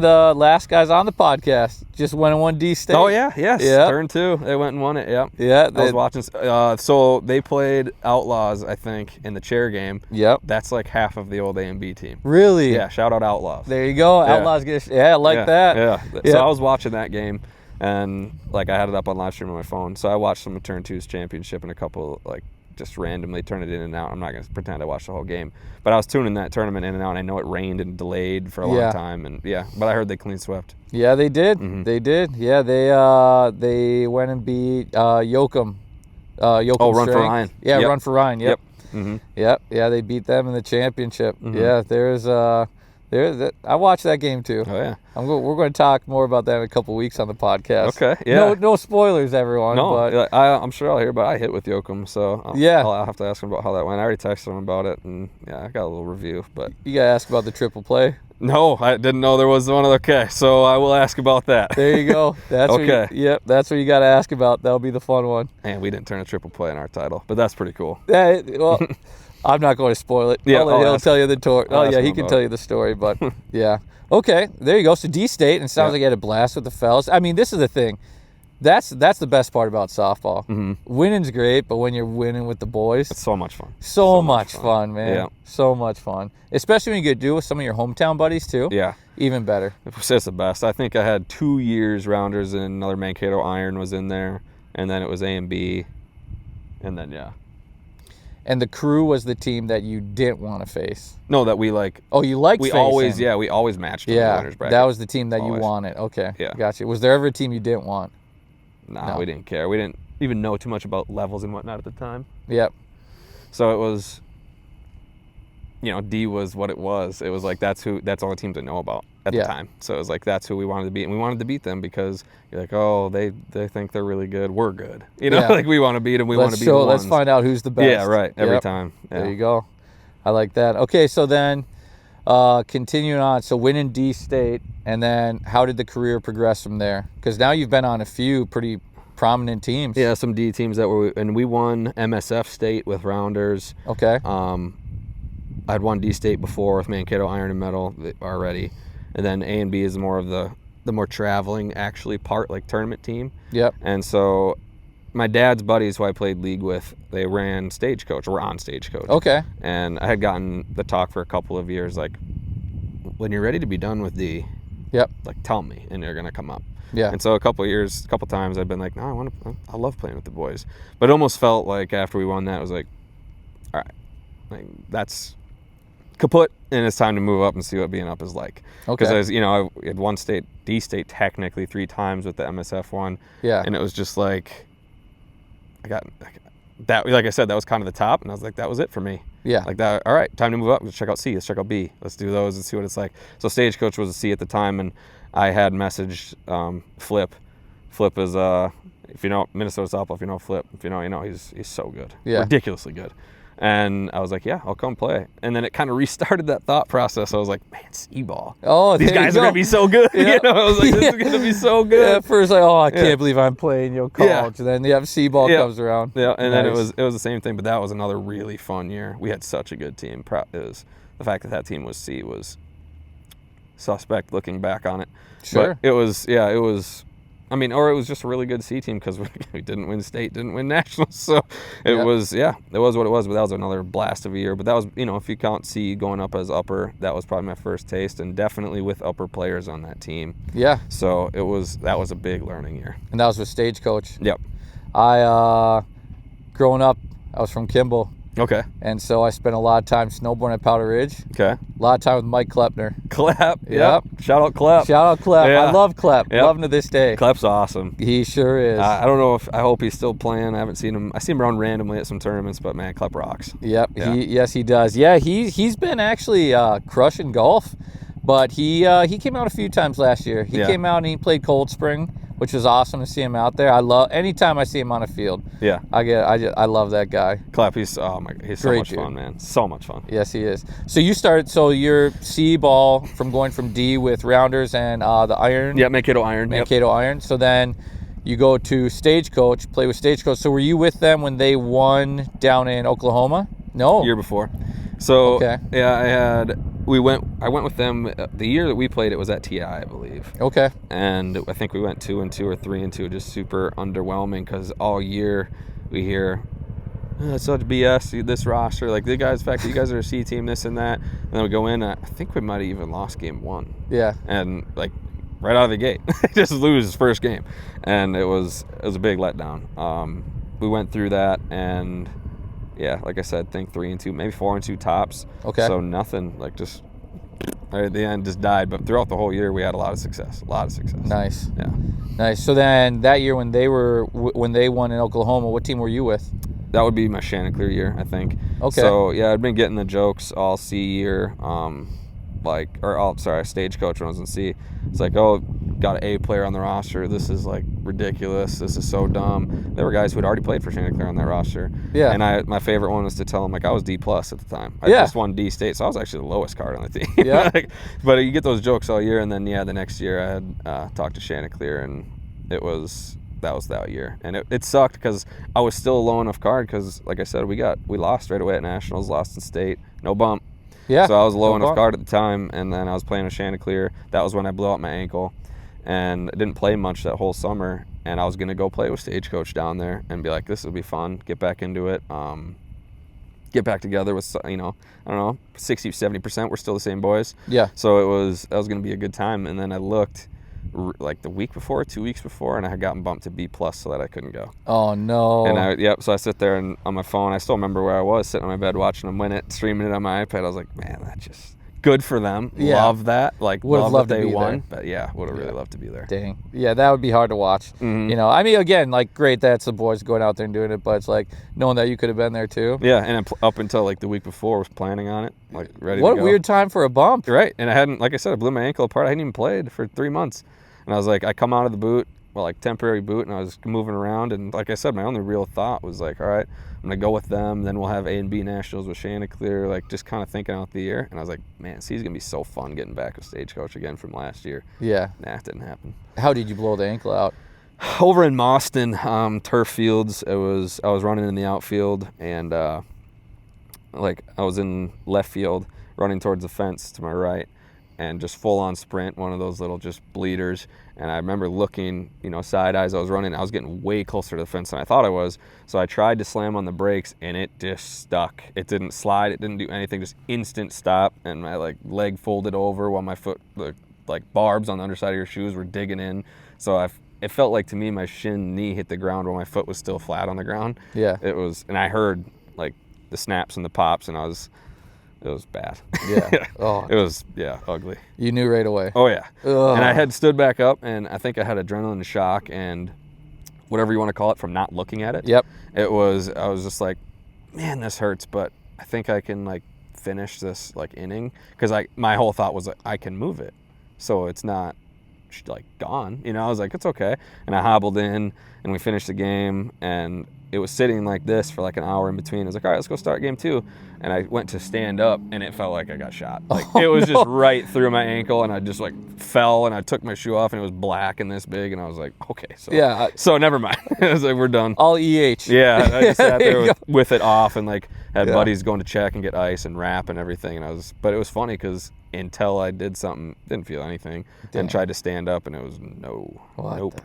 the last guys on the podcast just went and won D-State. Oh yes. Turn 2, they went and won it. Yep. Yeah, I was watching. So they played Outlaws, I think, in the chair game. Yep. That's like half of the old A&B team. Really? Yeah. Shout out Outlaws. There you go. Outlaws get. I like that. Yeah. So I was watching that game, and like I had it up on live stream on my phone. So I watched some of Turn 2's championship and a couple like just randomly turn it in and out. I'm not gonna pretend I watched the whole game, but I was tuning that tournament in and out. And I know it rained and delayed for a long time, and but I heard they clean swept. Yeah, they did. Mm-hmm. They did. Yeah, they went and beat Yoakum. Run for Ryan. Yeah, Run for Ryan. Yep. Mm-hmm. Yep. Yeah, they beat them in the championship. Mm-hmm. Yeah, I watched that game too. Oh yeah. We're going to talk more about that in a couple weeks on the podcast. Okay. Yeah. No spoilers, everyone. No, but I'm sure I'll hear. But I hit with Yoakum, so I'll have to ask him about how that went. I already texted him about it, and I got a little review. But you got to ask about the triple play. No, I didn't know there was one. Okay, so I will ask about that. There you go. That's okay. That's what you got to ask about. That'll be the fun one. And we didn't turn a triple play in our title, but that's pretty cool. Yeah. Well. I'm not going to spoil it. Yeah, he'll tell you the story. Oh yeah, he can tell you the story. But yeah, okay, there you go. So D-State, and it sounds like you had a blast with the fellas. I mean, this is the thing. That's the best part about softball. Mm-hmm. Winning's great, but when you're winning with the boys, it's so much fun. So much fun, man. Yeah. So much fun, especially when you get to do it with some of your hometown buddies too. Yeah, even better. It's the best. I think I had 2 years rounders, and another Mankato Iron was in there, and then it was A&B, and then And the Crew was the team that you didn't want to face. No, that we like. Oh, you liked we facing. We always matched in the winners bracket. That was the team that always. You wanted. Okay, yeah, gotcha. Was there ever a team you didn't want? No, we didn't care. We didn't even know too much about levels and whatnot at the time. Yep. So it was, D was what it was. It was like that's all the teams I know about at the time. So it was like that's who we wanted to beat, and we wanted to beat them because you're like, oh, they think they're really good. We're good. Like we want to beat them. We want to beat the ones. Let's find out who's the best. Yeah, right. Every time. Yeah. There you go. I like that. Okay, so then continuing on, so winning D-State, and then how did the career progress from there? Because now you've been on a few pretty prominent teams. Yeah, some D teams and we won MSF State with rounders. Okay. I'd won D-State before with Mankato Iron and Metal already, and then A&B is more of the more traveling actually part, like tournament team. Yep. And so my dad's buddies who I played league with, they ran Stagecoach, or were on Stagecoach. Okay. And I had gotten the talk for a couple of years, like, when you're ready to be done with D, like tell me, and you're gonna come up. Yeah. And so a couple times I've been like, no, I love playing with the boys. But it almost felt like after we won that, it was like, all right, like that's kaput, and it's time to move up and see what being up is like. Okay. Because I had won D-state technically 3 times with the MSF one. Yeah. And it was just like, I got that. Like I said, that was kind of the top, and I was like, that was it for me. Yeah. Like that. All right, time to move up. Let's check out C. Let's check out B. Let's do those and see what it's like. So Stagecoach was a C at the time, and I had messaged Flip. Flip is if you know Minnesota Softball, if you know Flip, if you know, you know he's so good. Yeah. Ridiculously good. And I was like, yeah, I'll come play. And then it kind of restarted that thought process. I was like, man, C-ball. Oh, these guys are going to be so good. Yeah. You know, I was like, this is going to be so good. Yeah, at first, like, oh, I can't believe I'm playing, college. And then the C-ball comes around. Yeah, and then Nice. it was the same thing, but that was another really fun year. We had such a good team. It was, the fact that team was C was suspect looking back on it. Sure. But it was, or it was just a really good C team because we didn't win state, didn't win nationals. So it was what it was. But that was another blast of a year. But that was, if you count C going up as upper, that was probably my first taste, and definitely with upper players on that team. Yeah. So that was a big learning year. And that was with Stagecoach. Yep. Growing up, I was from Kimball. Okay. And so I spent a lot of time snowboarding at Powder Ridge. Okay. A lot of time with Mike Klepner. Klep. Yep. Shout out Klep. Shout out Klep. Yeah. I love Klep. Yep. Love him to this day. Klep's awesome. He sure is. I don't know I hope he's still playing. I haven't seen him. I see him around randomly at some tournaments, but man, Klep rocks. Yep. Yeah. Yes, he does. Yeah, he's been actually crushing golf, but he came out a few times last year. He came out and he played Cold Spring, which was awesome to see him out there. I love anytime I see him on a field. Yeah. I love that guy. Klep, he's so much fun, man. So much fun. Yes, he is. So your C ball from going from D with Rounders and the Iron. Yeah, Mankato Iron. Mankato Iron. So then you go to Stagecoach, play with Stagecoach. So were you with them when they won down in Oklahoma? No. Year before. So Okay. yeah, I went with them the year that we played. It was at TI, I believe. Okay. And I think we went 2-2 or 3-2, just super underwhelming because all year we hear, it's such BS, this roster, like the fact that you guys are a C team, this and that. And then we go in, I think we might have even lost game 1. Yeah. And like right out of the gate, just lose first game. And it was a big letdown. We went through that, and yeah, like I said, think 3-2, maybe 4-2 tops. Okay. So nothing, like just right at the end just died. But throughout the whole year, we had a lot of success. Nice. Yeah. Nice. So then that year when they won in Oklahoma, what team were you with? That would be my Chanticleer year, I think. Okay. So yeah, I'd been getting the jokes all C year, Stagecoach when I was in C. It's like, oh, got an A player on the roster. This is like ridiculous. This is so dumb. There were guys who had already played for Chanticleer on that roster. Yeah. And my favorite one was to tell them, like, I was D+ at the time. I Yeah. just won D state, so I was actually the lowest card on the team. Yeah. But you get those jokes all year, and then the next year I had talked to Chanticleer, and that was that year. And it sucked because I was still a low enough card because, like I said, we lost right away at Nationals, lost in state, no bump. Yeah. So I was low No enough bump. card at the time, and then I was playing with Chanticleer. That was when I blew out my ankle, and I didn't play much that whole summer. And I was gonna go play with Stagecoach down there and be like, this will be fun. Get back into it. Get back together with, I don't know, 60, 70%. We're still the same boys. Yeah. So that was gonna be a good time. And then I looked like the week before, 2 weeks before, and I had gotten bumped to B+ so that I couldn't go. Oh no. And so I sit there and on my phone, I still remember where I was sitting on my bed watching them win it, streaming it on my iPad. I was like, man, that's just good for them. Yeah. Love that. Like, Would've love loved that to they be won. there. But yeah, would have really loved to be there. Dang. Yeah, that would be hard to watch. Mhm. I mean, again, like, great that's the boys going out there and doing it, but it's like knowing that you could have been there too. Yeah, and up until like the week before, I was planning on it, like ready What to a go. weird time for a bump. Right, and I hadn't, like I said, I blew my ankle apart. I hadn't even played for 3 months. And I was like, I come out of the boot, temporary boot, and I was moving around. And like I said, my only real thought was like, all right, I'm going to go with them. Then we'll have A and B Nationals with Chanticleer, like just kind of thinking out the year. And I was like, man, C's going to be so fun getting back with Stagecoach again from last year. Yeah. Nah, it didn't happen. How did you blow the ankle out? Over in Mauston, turf fields, I was running in the outfield, and I was in left field running towards the fence to my right, and just full on sprint, one of those little just bleeders. And I remember looking, side eyes, I was running, I was getting way closer to the fence than I thought I was. So I tried to slam on the brakes, and it just stuck. It didn't slide, it didn't do anything, just instant stop. And my leg folded over while my foot, barbs on the underside of your shoes were digging in. So it felt like to me my knee hit the ground while my foot was still flat on the ground. Yeah. It was, and I heard the snaps and the pops, and I was It was bad. Yeah. Oh, It was, ugly. you knew right away. Oh, yeah. Ugh. And I had stood back up, and I think I had adrenaline shock and whatever you want to call it from not looking at it. Yep. I was just like, man, this hurts, but I think I can, like, finish this, like, inning. Because my whole thought was, like, I can move it. So it's not, like, gone. You know, I was like, it's okay. And I hobbled in, and we finished the game, and it was sitting like this for like an hour in between. I was like, all right, let's go start game 2. And I went to stand up, and it felt like I got shot. Like it was just right through my ankle, and I just like fell, and I took my shoe off, and it was black and this big, and I was like, okay, so never mind. I was like, we're done. All EH. Yeah, I just sat there with it off, and like had buddies going to check and get ice and wrap and everything, but it was funny because until I did something, didn't feel anything, and tried to stand up, and it was nope.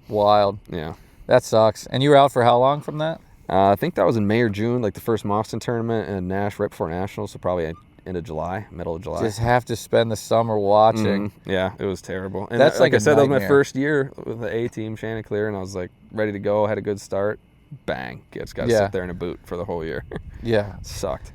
Wild. Yeah. That sucks. And you were out for how long from that? I think that was in May or June, like the first Moxton tournament and right before Nationals, so probably end of July, middle of July. Just have to spend the summer watching. Yeah, it was terrible. And That's like I said, nightmare. that was my first year with the A team, Chanticleer, and I was like ready to go, had a good start. Bang. Just got to sit there in a boot for the whole year. Yeah. Sucked.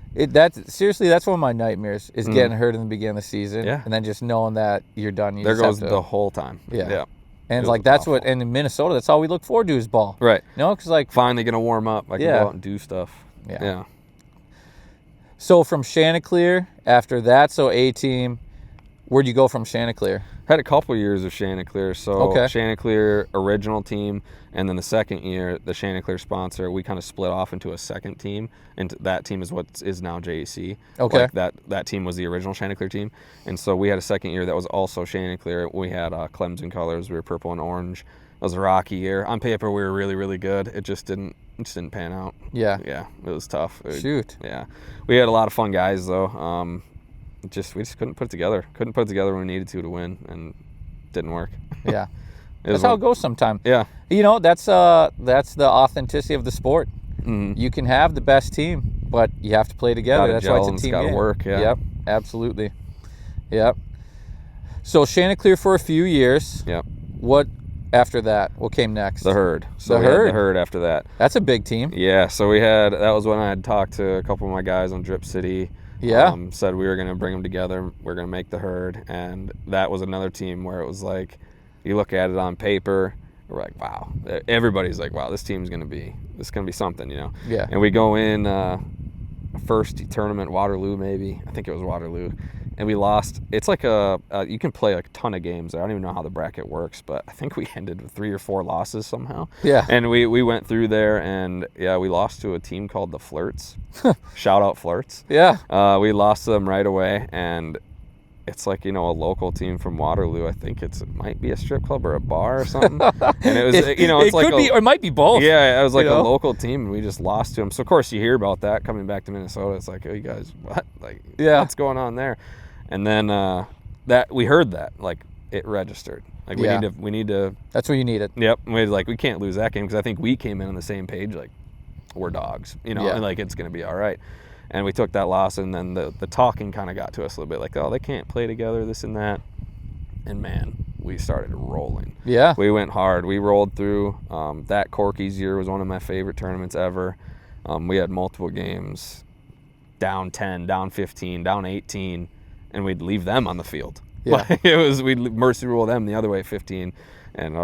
Seriously, that's one of my nightmares is getting hurt in the beginning of the season. Yeah. And then just knowing that you're done. There goes the whole time. Yeah. And like that's awful. And in Minnesota, that's all we look forward to is ball. Right. You know, because like finally gonna warm up. I can go out and do stuff. Yeah. So from Chanticleer, after that, so A team, where'd you go from Chanticleer? Had a couple years of Chanticleer. So Chanticleer original team, and then the second year, the Chanticleer sponsor, we kind of split off into a second team, and that team is what is now JEC. Okay. Like that team was the original Chanticleer team, and so we had a second year that was also Chanticleer. We had Clemson colors. We were purple and orange. It was a rocky year. On paper, we were really, really good. It just didn't pan out. Yeah. Yeah, it was tough. Shoot. Yeah, we had a lot of fun guys though. We just couldn't put it together. Couldn't put it together when we needed to win, and didn't work. Yeah. That's how it goes sometimes. Yeah. You know, that's the authenticity of the sport. Mm-hmm. You can have the best team, but you have to play together. That's why it's a team game. Got to work. Yeah. Yep. Absolutely. Yep. So Chanticleer for a few years. Yep. What after that? What came next? The Herd. So the Herd. The Herd after that. That's a big team. Yeah. So that was when I had talked to a couple of my guys on Drip City. Yeah. Said we were going to bring them together. We're going to make the Herd, and that was another team where it was like, you look at it on paper, we're like, wow. Everybody's like, wow, this team's going to be something, you know? Yeah. And we go in first tournament, Waterloo maybe. I think it was Waterloo. And we lost. It's like you can play like a ton of games. I don't even know how the bracket works, but I think we ended with 3 or 4 losses somehow. Yeah. And we went through there, and we lost to a team called the Flirts. Shout out Flirts. Yeah. We lost to them right away, and it's like, you know, a local team from Waterloo. I think it might be a strip club or a bar or something. And it was, you know, it's it like could be, or it might be both. Yeah, it was like a local team, and we just lost to them. So of course you hear about that coming back to Minnesota. It's like, oh, you guys, what? Like, what's going on there? And then that we heard that, like, it registered. Like we need to. That's where you need it. Yep. We can't lose that game, because I think we came in on the same page, like, we're dogs, you know, and like it's gonna be all right. And we took that loss, and then the talking kind of got to us a little bit, like, oh, they can't play together, this and that. And man, we started rolling. Yeah. We went hard. We rolled through. That Corky's year was one of my favorite tournaments ever. We had multiple games, down 10, down 15, down 18, and we'd leave them on the field. Yeah. Like, we'd mercy rule them the other way at 15. And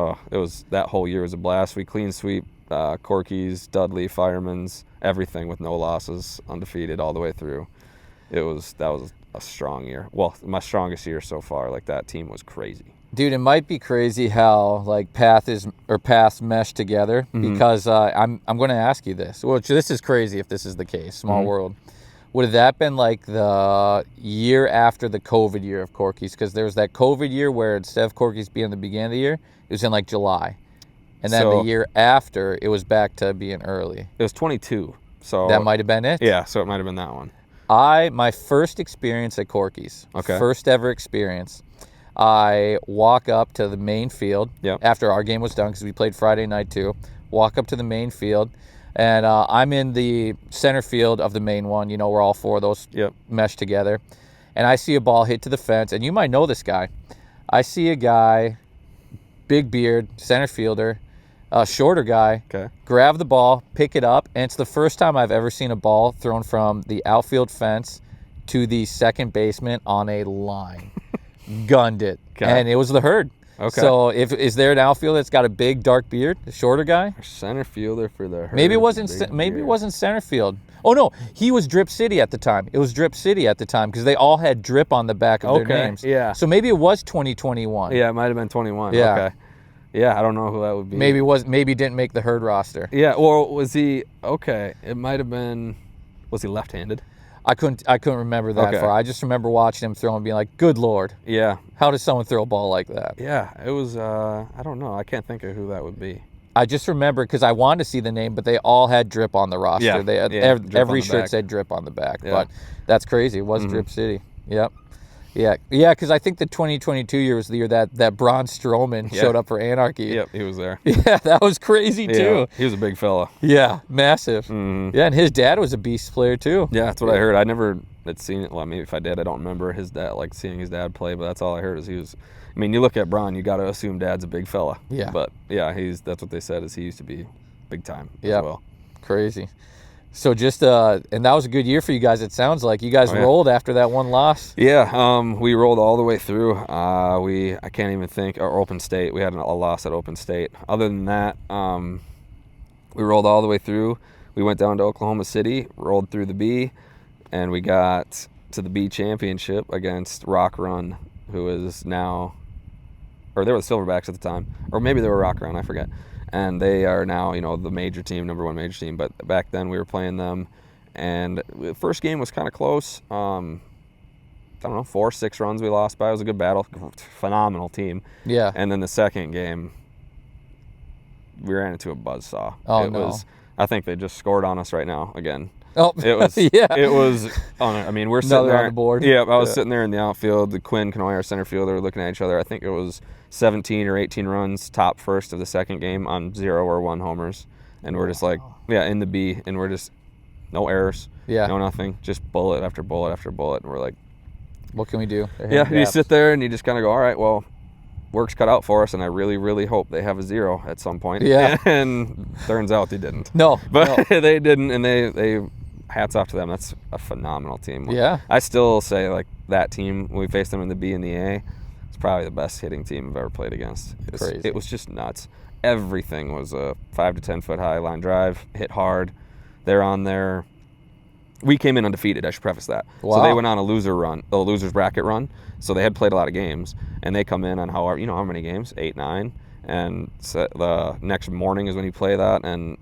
that whole year was a blast. We clean sweep Corky's, Dudley, Fireman's, everything with no losses, undefeated all the way through. That was a strong year. Well, my strongest year so far. Like, that team was crazy. Dude, it might be crazy how like paths mesh together, because I'm going to ask you this. Well, this is crazy if this is the case. Small world. Would have that been like the year after the COVID year of Corky's? Because there was that COVID year where instead of Corky's being the beginning of the year, it was in like July. And then the year after, it was back to being early. It was 22. So that might have been it? Yeah, so it might have been that one. My first experience at Corky's, first ever experience, I walk up to the main field after our game was done, because we played Friday night too. Walk up to the main field, and I'm in the center field of the main one, you know, where all 4 of those mesh together. And I see a ball hit to the fence, and you might know this guy. I see a guy, big beard, center fielder, a shorter guy, grab the ball, pick it up, and it's the first time I've ever seen a ball thrown from the outfield fence to the second baseman on a line. Gunned it. Okay. And it was the Herd. Okay. So is there an outfielder that's got a big dark beard, a shorter guy? Our center fielder for the Herd. Maybe it wasn't center field. Oh no, he was Drip City at the time. It was Drip City at the time because they all had drip on the back of their names. Yeah. So maybe it was 2021. Yeah, it might have been 21. Yeah. Okay. Yeah, I don't know who that would be. Maybe didn't make the Herd roster. Yeah, or was he okay, it might have been, was he left-handed? I couldn't remember that Okay. far. I just remember watching him throw and being like, good Lord, Yeah. how does someone throw a ball like that? Yeah, it was I don't know. I can't think of who that would be. I just remember because I wanted to see the name, but they all had drip on the roster. Yeah, They had, yeah, drip on every the shirt back. said drip on the back. Yeah. But that's crazy. It was Drip City. Yep. Yeah, because I think the 2022 year was the year that Braun Strowman showed up for Anarchy. Yep, he was there. Yeah, that was crazy Yeah, too. he was a big fella. Yeah, massive. Mhm. Yeah, and his dad was a beast player too. Yeah, that's what I heard. I never had seen it. Well, maybe if I did, I don't remember his dad, like seeing his dad play, but that's all I heard is he was, I mean, you look at Braun, you got to assume dad's a big fella. Yeah. But yeah, that's what they said is he used to be big time Yep. as well. Crazy. So just and that was a good year for you guys. It sounds like you guys Oh, yeah. rolled after that one loss. Yeah, we rolled all the way through. I can't even think, or Open State. We had a loss at Open State. Other than that, we rolled all the way through. We went down to Oklahoma City, rolled through the B, and we got to the B championship against Rock Run, who is now, or they were the Silverbacks at the time, or maybe they were Rock Run, I forget. And they are now, the major team, number one major team. But back then we were playing them, and the first game was kind of close. I don't know, 4-6 runs we lost by. It was a good battle, phenomenal team. Yeah. And then the second game, we ran into a buzzsaw. Oh, no. I think they just scored on us right now again. Oh, It was, yeah. It was, I mean, we're sitting Another there. on the board. Yeah, I was Yeah. sitting there in the outfield. The Quinn Canoy, our center fielder, were looking at each other. I think it was 17 or 18 runs, top first of the second game on 0 or 1 homers. And we're just like, in the B, and we're just, no errors, Yeah. no nothing, just bullet after bullet after bullet. And we're like, What can we do? They're yeah, hitting you gaps. sit there and you just kind of go, all right, well, work's cut out for us, and I really, really hope they have a 0 at some point. Yeah. And turns out they didn't. No. But no. they didn't, and they hats off to them. That's a phenomenal team. Yeah. I still say, like, that team, when we faced them in the B and the A, it's probably the best hitting team I've ever played against. Crazy. It was just nuts. Everything was a 5 to 10 foot high line drive, hit hard. They're on there. We came in undefeated, I should preface that. So Wow. they went on a loser's bracket run. So they had played a lot of games, and they come in on how many games? 8, 9. And so the next morning is when you play that, and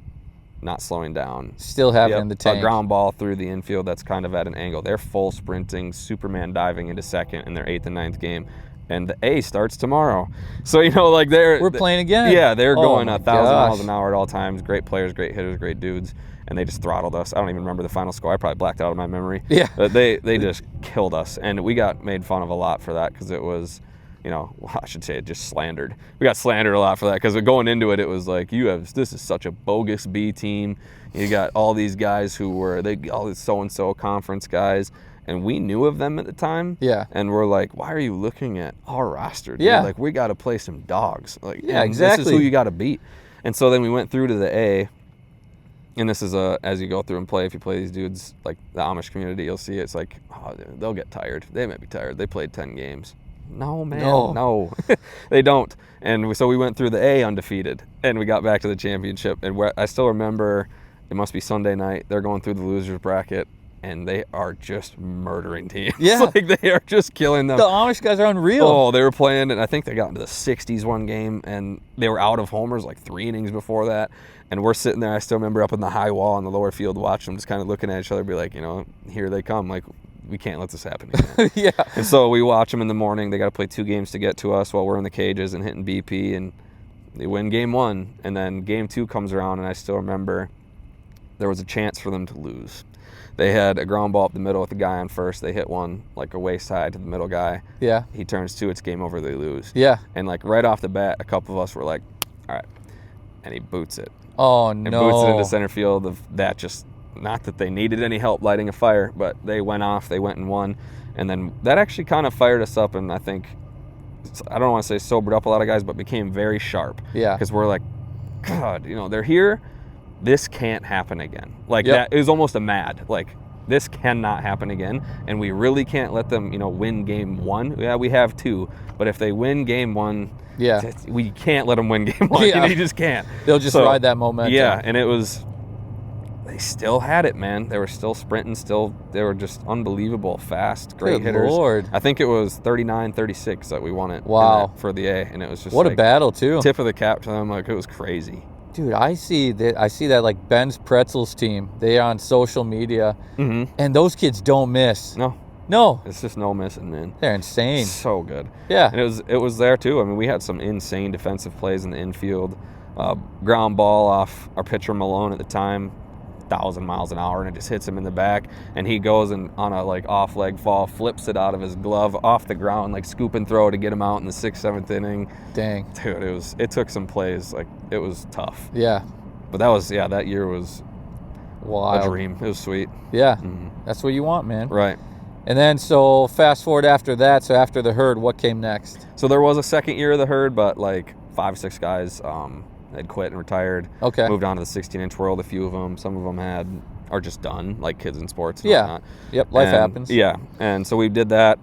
not slowing down. Still having Yep, in the tank. a ground ball through the infield that's kind of at an angle. They're full sprinting, Superman diving into second in their 8th and 9th game. And the A starts tomorrow. So, like We're playing again. Yeah, they're Oh going my 1,000 miles gosh. an hour at all times. Great players, great hitters, great dudes. And they just throttled us. I don't even remember the final score. I probably blacked out of my memory. Yeah. But they just killed us. And we got made fun of a lot for that because it was, I should say it just slandered. We got slandered a lot for that because going into it, it was like, this is such a bogus B team. You got all these guys all these so-and-so conference guys. And we knew of them at the time. Yeah. And we're like, why are you looking at our roster? Dude? Yeah. Like, we got to play some dogs. Like, Yeah, and exactly. This is who you got to beat. And so then we went through to the A. And this is as you go through and play, if you play these dudes, like the Amish community, you'll see it's like, they'll get tired. They might be tired. They played 10 games. No, man, no. They don't. And so we went through the A undefeated, and we got back to the championship. And I still remember, it must be Sunday night, they're going through the losers bracket, and they are just murdering teams. Yeah. Like, they are just killing them. The Amish guys are unreal. Oh, they were playing, and I think they got into the 60s one game, and they were out of homers like 3 innings before that. And we're sitting there, I still remember up in the high wall on the lower field watching them, just kind of looking at each other, be like, here they come. Like, we can't let this happen again. Yeah. And so we watch them in the morning. They got to play 2 games to get to us while we're in the cages and hitting BP, and they win game 1. And then game 2 comes around, and I still remember there was a chance for them to lose. They had a ground ball up the middle with the guy on first. They hit one, like a wayside to the middle guy. Yeah. He turns 2, it's game over, they lose. Yeah. And like right off the bat, a couple of us were like, all right. And he boots it. Oh, And no. boots it into center field. That just, not that they needed any help lighting a fire, but they went off, they went and won. And then that actually kind of fired us up, and I think, I don't want to say sobered up a lot of guys, but became very sharp. Yeah. Because we're like, God, they're here. This can't happen again. Like, Yep. that, it was almost a mad. Like, this cannot happen again, and we really can't let them, win game 1. Yeah, we have 2, but if they win game 1, we can't let them win game 1. Yeah. You just can't. They'll just ride that momentum. Yeah, and they still had it, man. They were still sprinting, they were just unbelievable, fast, great hitters. Lord. I think it was 39-36 that we won it. Wow. For the A, and it was just what a battle too. Tip of the cap to them, like it was crazy. Dude, I see that like Ben's Pretzels team. They are on social media, and those kids don't miss. No, it's just no missing, man. They're insane. So good. Yeah, and it was there too. I mean, we had some insane defensive plays in the infield. Ground ball off our pitcher Malone at the time, 1,000 miles an hour, and it just hits him in the back, and he goes and on a like off leg fall, flips it out of his glove off the ground, like scoop and throw to get him out in the 6th, 7th inning. Dang, dude, it took some plays, like it was tough. Yeah, but that year was wild. A dream. It was sweet. Yeah, that's what you want, man. Right. And then so fast forward after that. So after the herd, what came next? So there was a second year of the herd, but like 5 or 6 guys had quit and retired. Okay. Moved on to the 16-inch world, a few of them. Some of them are just done, like kids in sports and yeah. whatnot. Yep, life happens. Yeah, and so we did that.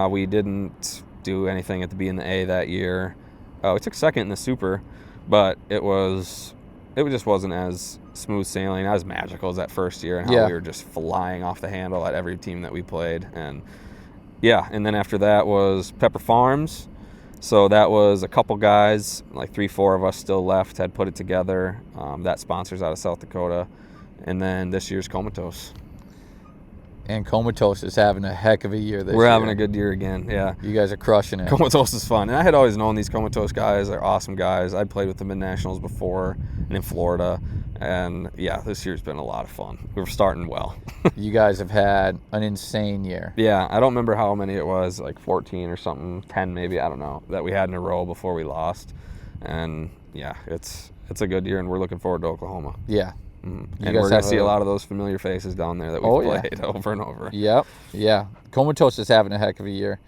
We didn't do anything at the B and the A that year. We took second in the Super, but it just wasn't as smooth sailing, as magical as that first year, and how we were just flying off the handle at every team that we played. And and then after that was Pepper Farms. So that was a couple guys, like 3-4 of us still left, had put it together. That sponsors out of South Dakota. And then this year's Comatose. And Comatose is having a heck of a year this year. We're having a good year again, yeah. You guys are crushing it. Comatose is fun. And I had always known these Comatose guys. They're awesome guys. I'd played with them in Nationals before and in Florida. And, this year's been a lot of fun. We're starting well. You guys have had an insane year. Yeah, I don't remember how many it was, like 14 or something, 10 maybe, I don't know, that we had in a row before we lost. And, it's a good year, and we're looking forward to Oklahoma. Yeah. And we're going to see a lot of those familiar faces down there that we've played over and over. Yep. Yeah. Comatose is having a heck of a year.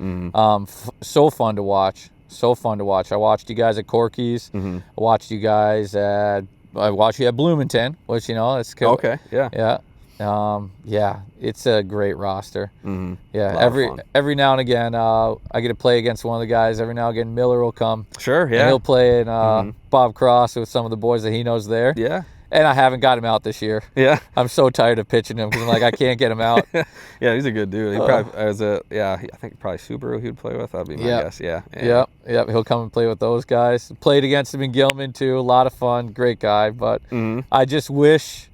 So fun to watch. I watched you guys at Corky's. I watched you guys I watched you at Bloomington, which, it's cool. Okay, yeah. Yeah. It's a great roster. Yeah, every now and again, I get to play against one of the guys. Every now and again, Miller will come. Sure, yeah. And he'll play in Bob Cross with some of the boys that he knows there. Yeah. And I haven't got him out this year. Yeah. I'm so tired of pitching him because I'm like, I can't get him out. Yeah, he's a good dude. He probably I think probably Subaru he would play with. That'd be my guess. Yeah. Yep. He'll come and play with those guys. Played against him in Gilman too. A lot of fun. Great guy. But I just wish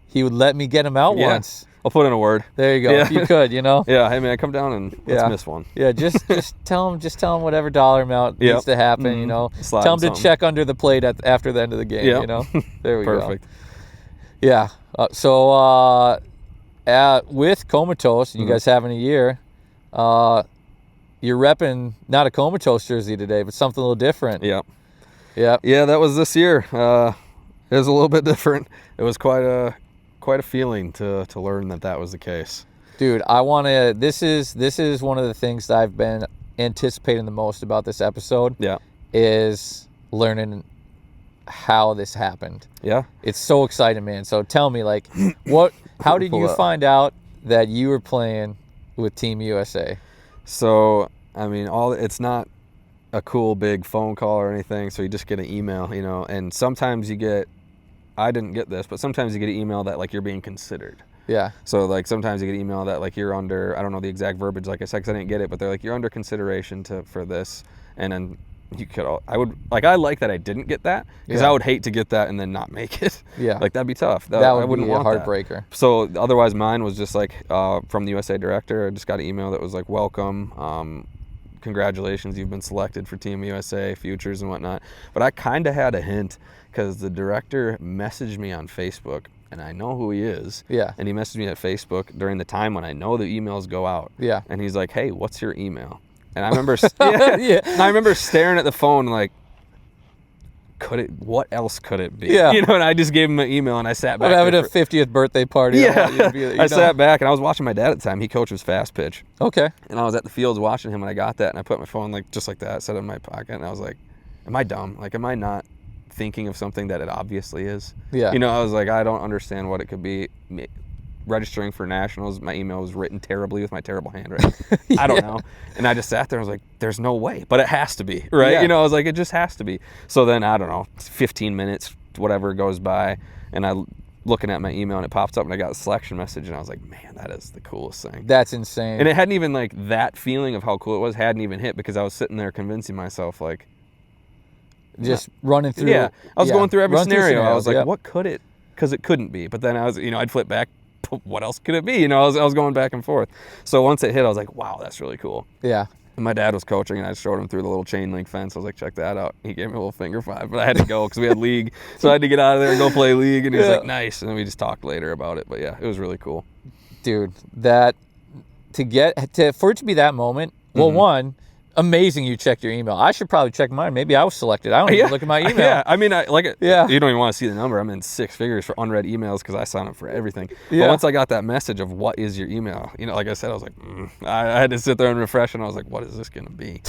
he would let me get him out once. I'll put in a word. There you go. Yeah. If you could, Yeah, hey man, come down and let's miss one. Yeah, just tell him whatever dollar amount needs to happen, Slide Tell him to something. check under the plate after the end of the game, There we go. Perfect. Yeah. With Comatose, and you guys having a year, you're repping not a Comatose jersey today, but something a little different. Yeah. Yeah. Yeah, that was this year. It was a little bit different. It was quite a feeling to learn that was the case. Dude, this is one of the things that I've been anticipating the most about this episode. Yeah. Is learning how this happened. Yeah. It's so exciting, man. So tell me, like, how did you find out that you were playing with Team USA? So, I mean, it's not a cool big phone call or anything, so you just get an email, and sometimes I didn't get this, but sometimes you get an email that, like, you're being considered. Yeah. So, like, sometimes you get an email that, like, you're under, I don't know the exact verbiage, like I said, because I didn't get it, but they're like, you're under consideration for this, and then I like that I didn't get that, because I would hate to get that and then not make it. Yeah. Like, that'd be tough. That would I wouldn't be a want heartbreaker. That. So otherwise mine was just like from the USA director. I just got an email that was like, welcome, congratulations, you've been selected for Team USA Futures and whatnot. But I kind of had a hint, because the director messaged me on Facebook, and I know who he is. Yeah. And he messaged me at Facebook during the time when I know the emails go out. Yeah. And he's like, hey, what's your email? And I remember, and I remember staring at the phone like, what else could it be? Yeah. And I just gave him an email and I sat back. I'm having a 50th birthday party. Yeah. I sat back and I was watching my dad at the time. He coaches fast pitch. Okay. And I was at the fields watching him, and I got that, and I put my phone just like that, set it in my pocket, and I was like, am I dumb? Like, am I not thinking of something that it obviously is? Yeah. I was like, I don't understand what it could be. registering for nationals, my email was written terribly with my terrible handwriting. I don't know. And I just sat there and was like, there's no way, but it has to be, right? Yeah. You know, I was like, it just has to be. So then, I don't know, 15 minutes, whatever goes by, and I looking at my email and it pops up and I got a selection message and I was like, man, that is the coolest thing. That's insane. And it hadn't even, like, that feeling of how cool it was hadn't even hit, because I was sitting there convincing myself, like, just running through. yeah, I was going through every scenario. I was like, yep. what could it? Because it couldn't be. But then I was, you know, I'd flip back. What else could it be? You know, I was going back and forth. So once it hit, I was like, wow, that's really cool. Yeah. And my dad was coaching, and I showed him through the little chain link fence. I was like, check that out. He gave me a little finger five, but I had to go because we had league. So I had to get out of there and go play league. And he was like, nice. And then we just talked later about it. But yeah, it was really cool. Dude, that for it to be that moment, well, one, amazing you checked your email. I should probably check mine. Maybe I was selected. I don't even look at my email. Yeah, I mean, you don't even want to see the number. I'm in 6 figures for unread emails because I sign up for everything. Yeah. But once I got that message of what is your email, you know, like I said, I was like, I had to sit there and refresh, and I was like, what is this going to be?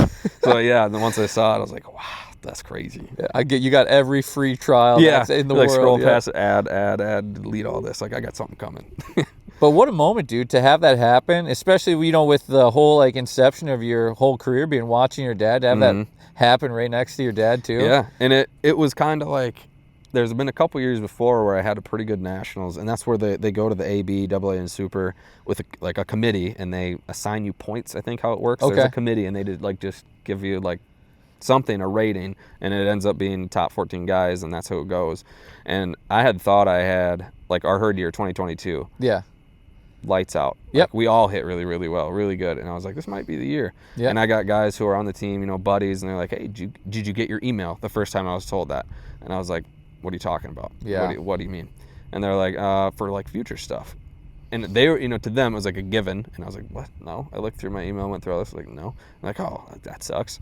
So yeah, and then once I saw it, I was like, wow, that's crazy. Yeah, you got every free trial that's in the world. Scroll past it, add, delete all this. Like, I got something coming. But what a moment, dude, to have that happen, especially, you know, with the whole, like, inception of your whole career being watching your dad, to have that happen right next to your dad, too. Yeah, and it was kind of like, there's been a couple years before where I had a pretty good nationals, and that's where they go to the AB, AA, and Super with a committee, and they assign you points, I think how it works. Okay. There's a committee, and they did, like, just give you, like, something, a rating, and it ends up being top 14 guys, and that's how it goes. And I had thought I had, like, our herd year 2022. Yeah. Lights out. Yep. Like, we all hit really, really well, really good. And I was like, this might be the year. Yep. And I got guys who are on the team, you know, buddies, and they're like, hey, did you get your email? The first time I was told that. And I was like, what are you talking about? Yeah. What do you mean? And they're like, for, like, future stuff. And they were, you know, to them, it was like a given. And I was like, what? No. I looked through my email, went through all this, like, no. I'm like, oh, that sucks.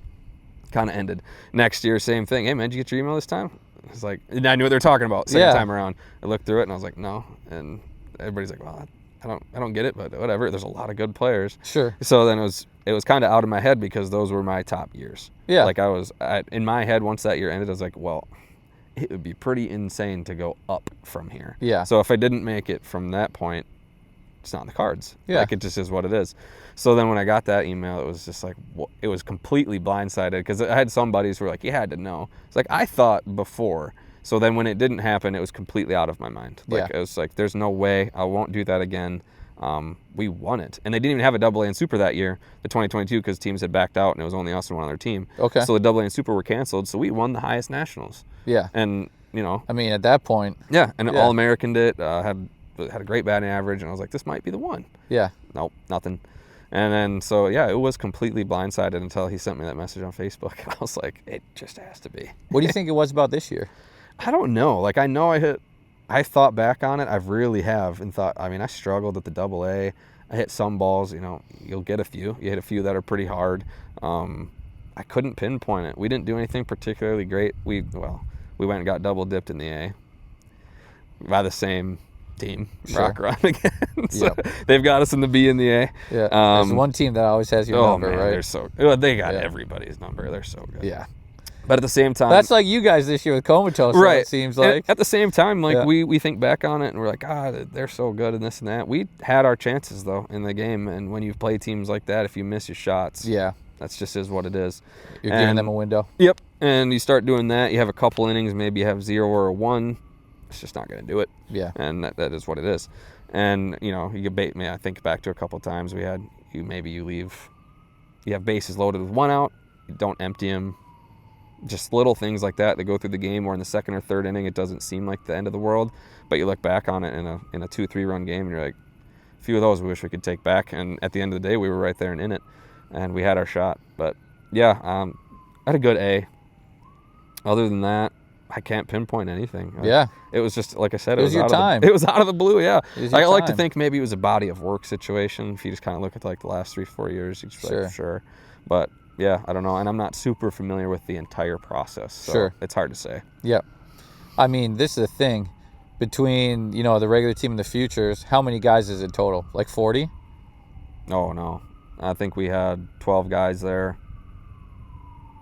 Kind of ended. Next year, same thing. Hey, man, did you get your email this time? It's like, and I knew what they were talking about. Second time around, I looked through it, and I was like, no. And everybody's like, well, I don't get it, but whatever. There's a lot of good players. Sure. So then it was kind of out of my head because those were my top years. Yeah. Like, in my head, once that year ended, I was like, well, it would be pretty insane to go up from here. Yeah. So if I didn't make it from that point, it's not in the cards. Yeah. Like, it just is what it is. So then when I got that email, it was just like, it was completely blindsided, because I had some buddies who were like, you had to know. It's like, I thought before. So then when it didn't happen, it was completely out of my mind. Like, it was like, there's no way, I won't do that again. We won it. And they didn't even have a AA and Super that year, the 2022, because teams had backed out and it was only us and one other team. Okay. So the AA and Super were canceled, so we won the highest nationals. Yeah. And, you know. I mean, at that point. Yeah, and All-Americaned it, had a great batting average, and I was like, this might be the one. Yeah. Nope, nothing. And then, so yeah, it was completely blindsided until he sent me that message on Facebook. And I was like, it just has to be. What do you think it was about this year? I don't know. Like, I know I thought back on it. I really have, and thought, I mean, I struggled at the AA. I hit some balls, you know, you'll get a few. You hit a few that are pretty hard. I couldn't pinpoint it. We didn't do anything particularly great. We went and got double dipped in the A by the same team, Sure. Rock Run again. So they've got us in the B and the A. Yeah. There's one team that always has your number, man, right? they got everybody's number. They're so good. Yeah. But at the same time, That's like you guys this year with Comatose, right? It seems like. At the same time, like, we think back on it and we're like, they're so good and this and that. We had our chances though in the game, and when you play teams like that, if you miss your shots, that's just is what it is. You're giving them a window. Yep. And you start doing that, you have a couple innings, maybe you have 0 or a 1. It's just not going to do it. Yeah. And that is what it is. And, you know, you bait me. I think back to a couple of times we had, you have bases loaded with 1 out, you don't empty them. Just little things like that go through the game, or in the second or third inning, it doesn't seem like the end of the world. But you look back on it in a 2-3 run game, and you're like, a few of those we wish we could take back. And at the end of the day, we were right there and in it. And we had our shot. But, yeah, I had a good A. Other than that, I can't pinpoint anything. Yeah. It was just, like I said, it was your time. It was out of the blue, yeah. I like to time. think maybe it was a body of work situation. If you just kind of look at, like, the last 3-4 years, you just like, sure. But, yeah, I don't know. And I'm not super familiar with the entire process. So it's hard to say. Yeah. I mean, this is the thing. Between, you know, the regular team and the futures, how many guys is it total? Like 40? Oh, no. I think we had 12 guys there.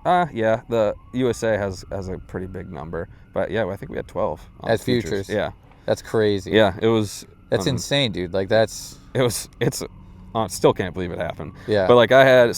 Yeah, the USA has a pretty big number. But, yeah, I think we had 12. As futures? Yeah. That's crazy. Yeah, it was That's insane, dude. Like that's. Still can't believe it happened. Yeah. But like I had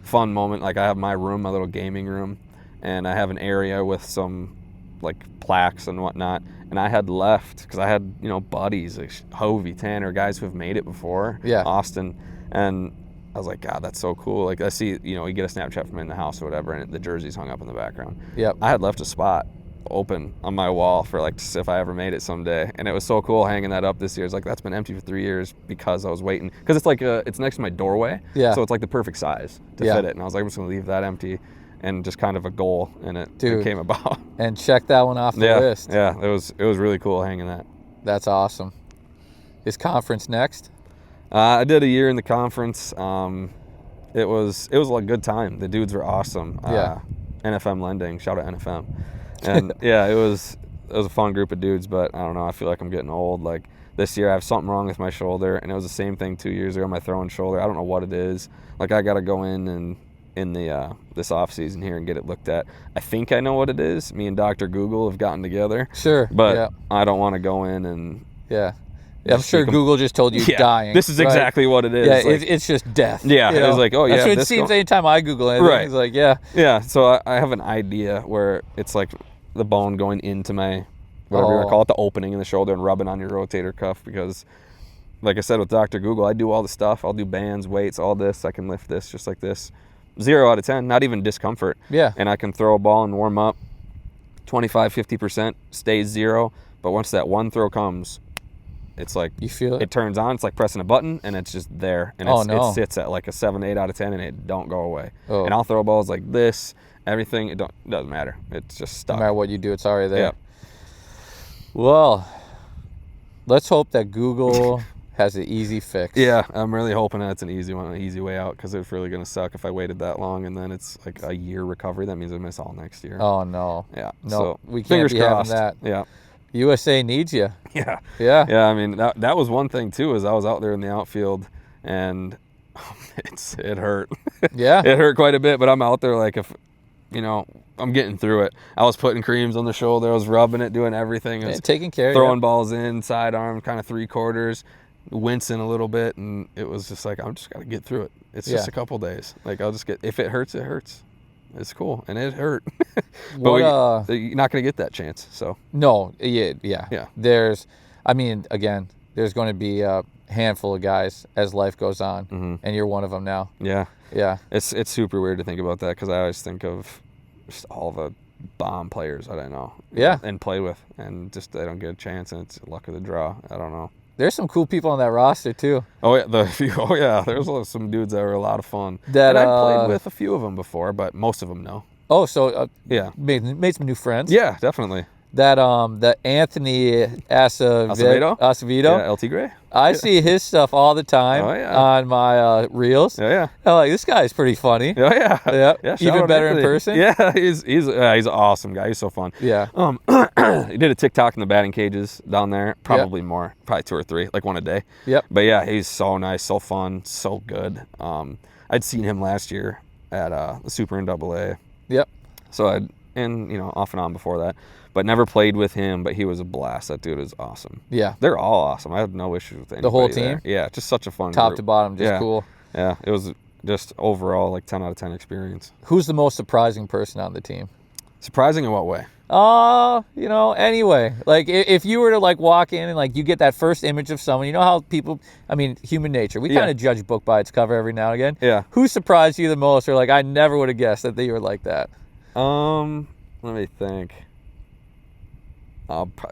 fun moment. Like I have my room, my little gaming room, and I have an area with some like plaques and whatnot. And I had left because I had buddies like Hovey, Tanner, guys who have made it before. Yeah. Austin, and I was like, God, that's so cool. Like I see, you get a Snapchat from in the house or whatever, and the jersey's hung up in the background. Yep. I had left a spot open on my wall for like if I ever made it someday, and it was so cool hanging that up this year. It's like that's been empty for 3 years because I was waiting, because it's like it's next to my doorway, so it's like the perfect size to fit it, and I was like, I'm just gonna leave that empty, and just kind of a goal, and it came about. And check that one off the list. Yeah, it was really cool hanging that. That's awesome. Is conference next? I did a year in the conference. It was a good time. The dudes were awesome. NFM Lending, shout out NFM. And yeah, it was a fun group of dudes, but I don't know, I feel like I'm getting old. Like this year I have something wrong with my shoulder, and it was the same thing 2 years ago, my throwing shoulder. I don't know what it is. Like I got to go in the this off season here and get it looked at. I think I know what it is. Me and Dr. Google have gotten together. Sure. But I don't want to go in and I'm sure Google just told you dying. This is exactly what it is. Yeah, like, it's just death. Yeah, it was like, oh yeah. That's what it seems anytime I Google anything. Right. It's like, yeah. Yeah, so I have an idea where it's like the bone going into my, whatever you want to call it, the opening in the shoulder, and rubbing on your rotator cuff, because like I said with Dr. Google, I do all the stuff. I'll do bands, weights, all this. I can lift this just like this. 0 out of 10, not even discomfort. Yeah. And I can throw a ball and warm up 25, 50%, stays 0. But once that one throw comes, it's like you feel it. It turns on. It's like pressing a button, and it's just there. And it sits at like a 7, 8 out of 10, and it don't go away. Oh. And I'll throw balls like this, everything. It doesn't matter. It's just stuck. No matter what you do, it's already there. Yeah. Well, let's hope that Google has an easy fix. Yeah, I'm really hoping that it's an easy one, an easy way out, because it's really going to suck if I waited that long, and then it's like a year recovery. That means I miss all next year. Oh, no. Yeah. No, so, we can't fingers be crossed. having that. Yeah. USA needs you. Yeah. Yeah. Yeah, I mean, that was one thing, too, is I was out there in the outfield, and it hurt. Yeah. It hurt quite a bit, but I'm out there like, if I'm getting through it. I was putting creams on the shoulder. I was rubbing it, doing everything. I was taking care of it. Throwing balls in, sidearm, kind of 3/4, wincing a little bit, and it was just like, I'm just got to get through it. It's just a couple days. Like, I'll just if it hurts, it hurts. It's cool, and it hurt. But you're not going to get that chance, so. No, yeah. There's going to be a handful of guys as life goes on, and you're one of them now. Yeah. Yeah. It's super weird to think about that, because I always think of just all the bomb players that I know. Yeah. And play with, and just they don't get a chance, and it's luck of the draw. I don't know. There's some cool people on that roster too. Oh yeah, there's some dudes that are a lot of fun. That and I've played with a few of them before, but most of them no. Oh, so yeah, made some new friends. Yeah, definitely. That Anthony Acevedo. Yeah, LT Gray. I see his stuff all the time on my reels. Yeah. I'm like, this guy's pretty funny. Oh yeah. Yeah. Even better in person. Yeah, he's an awesome guy. He's so fun. Yeah. He did a TikTok in the batting cages down there. Probably more. Probably 2 or 3, like one a day. Yep. But yeah, he's so nice, so fun, so good. I'd seen him last year at the Super in AA. Yep. So off and on before that, but never played with him. But he was a blast. That dude is awesome. Yeah, they're all awesome. I have no issues with anybody. The whole team. There. Yeah, just such a fun top group. to bottom, just cool. Yeah, it was just overall like 10 out of 10 experience. Who's the most surprising person on the team? Surprising in what way? Anyway, like if you were to like walk in and like you get that first image of someone, you know how people, human nature, we kind of judge a book by its cover every now and again. Yeah. Who surprised you the most, or like I never would have guessed that they were like that? Let me think.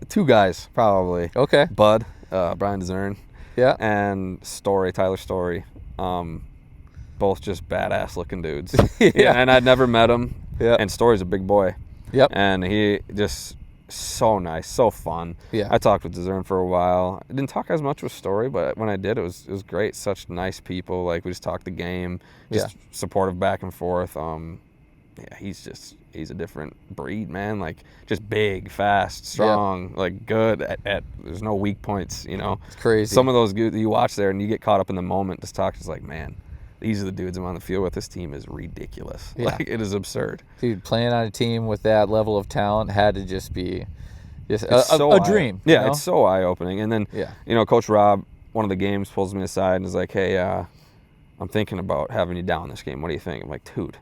2 guys probably. Okay. Bud, Brian DeZern. Yeah. And Tyler Story. Both just badass looking dudes. Yeah. And I'd never met him. Yeah. And Story's a big boy. Yep. And he just so nice, so fun. Yeah. I talked with DeZern for a while. I didn't talk as much with Story, but when I did, it was great. Such nice people. Like, we just talked the game, just supportive back and forth. He's a different breed, man. Like, just big, fast, strong, like good at there's no weak points, It's crazy. Some of those dudes you watch there and you get caught up in the moment, just like, man, these are the dudes I'm on the field with. This team is ridiculous. Yeah. Like, it is absurd. Dude, playing on a team with that level of talent had to just be Just It's a dream. Yeah, you know? it's so eye-opening. And then, Yeah. Coach Rob, one of the games, pulls me aside and is like, hey, I'm thinking about having you down this game. What do you think? I'm like, dude,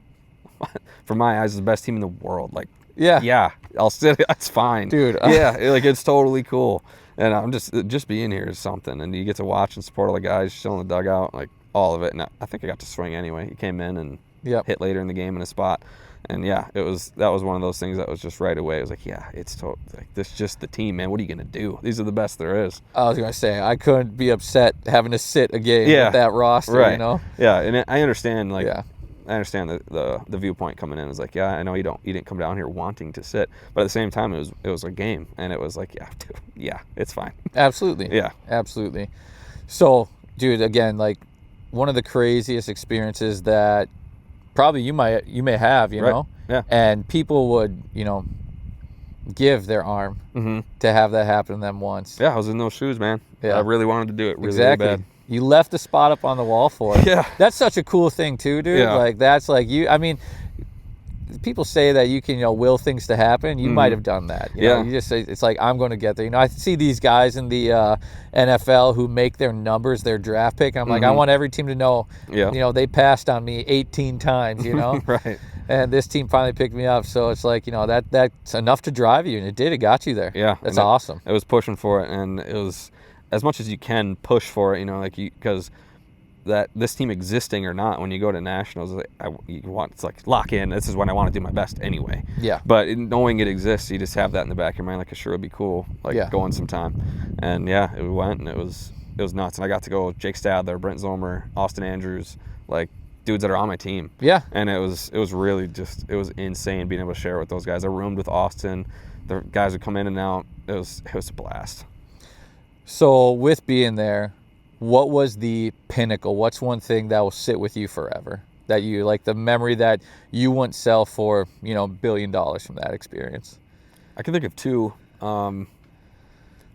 for my eyes, it's the best team in the world. Like, yeah, I'll sit. That's fine. Dude. Yeah, like, it's totally cool. And I'm just being here is something. And you get to watch and support all the guys still in the dugout, like all of it. And I think I got to swing anyway. He came in and hit later in the game in a spot. And that was one of those things that was just right away. It was like, it's like this is just the team, man. What are you gonna do? These are the best there is. I was gonna say I couldn't be upset having to sit a game with that roster. Right. You know. Yeah, and I understand. Like, I understand the viewpoint coming in is like, I know you didn't come down here wanting to sit, but at the same time, it was a game, and it was like, dude, it's fine. Absolutely. Yeah. Absolutely. So, dude, again, like one of the craziest experiences that probably you may have, you know, and people would, give their arm to have that happen to them once. Yeah, I was in those shoes, man. Yeah, I really wanted to do it really bad. You left the spot up on the wall for it. Yeah, that's such a cool thing too, dude. Yeah. Like that's like you. I mean, people say that you can, will things to happen. You might have done that. You know, you just say it's like I'm going to get there. I see these guys in the NFL who make their numbers their draft pick. I'm like, I want every team to know. They passed on me 18 times. Right. And this team finally picked me up. So it's like that's enough to drive you, and it did. It got you there. Yeah, that's awesome. It was pushing for it, and it was as much as you can push for it. Because that this team existing or not, when you go to nationals, you want to lock in. This is when I want to do my best anyway. Yeah. But knowing it exists, you just have that in the back of your mind. Like, it sure would be cool. Going sometime. And it went, and it was nuts. And I got to go with Jake Stadler, Brent Zomer, Austin Andrews, dudes that are on my team. Yeah. And it was really it was insane being able to share with those guys. I roomed with Austin. The guys would come in and out. It was a blast. So with being there, what was the pinnacle? What's one thing that will sit with you forever? That you the memory that you wouldn't sell for, $1 billion from that experience? I can think of two.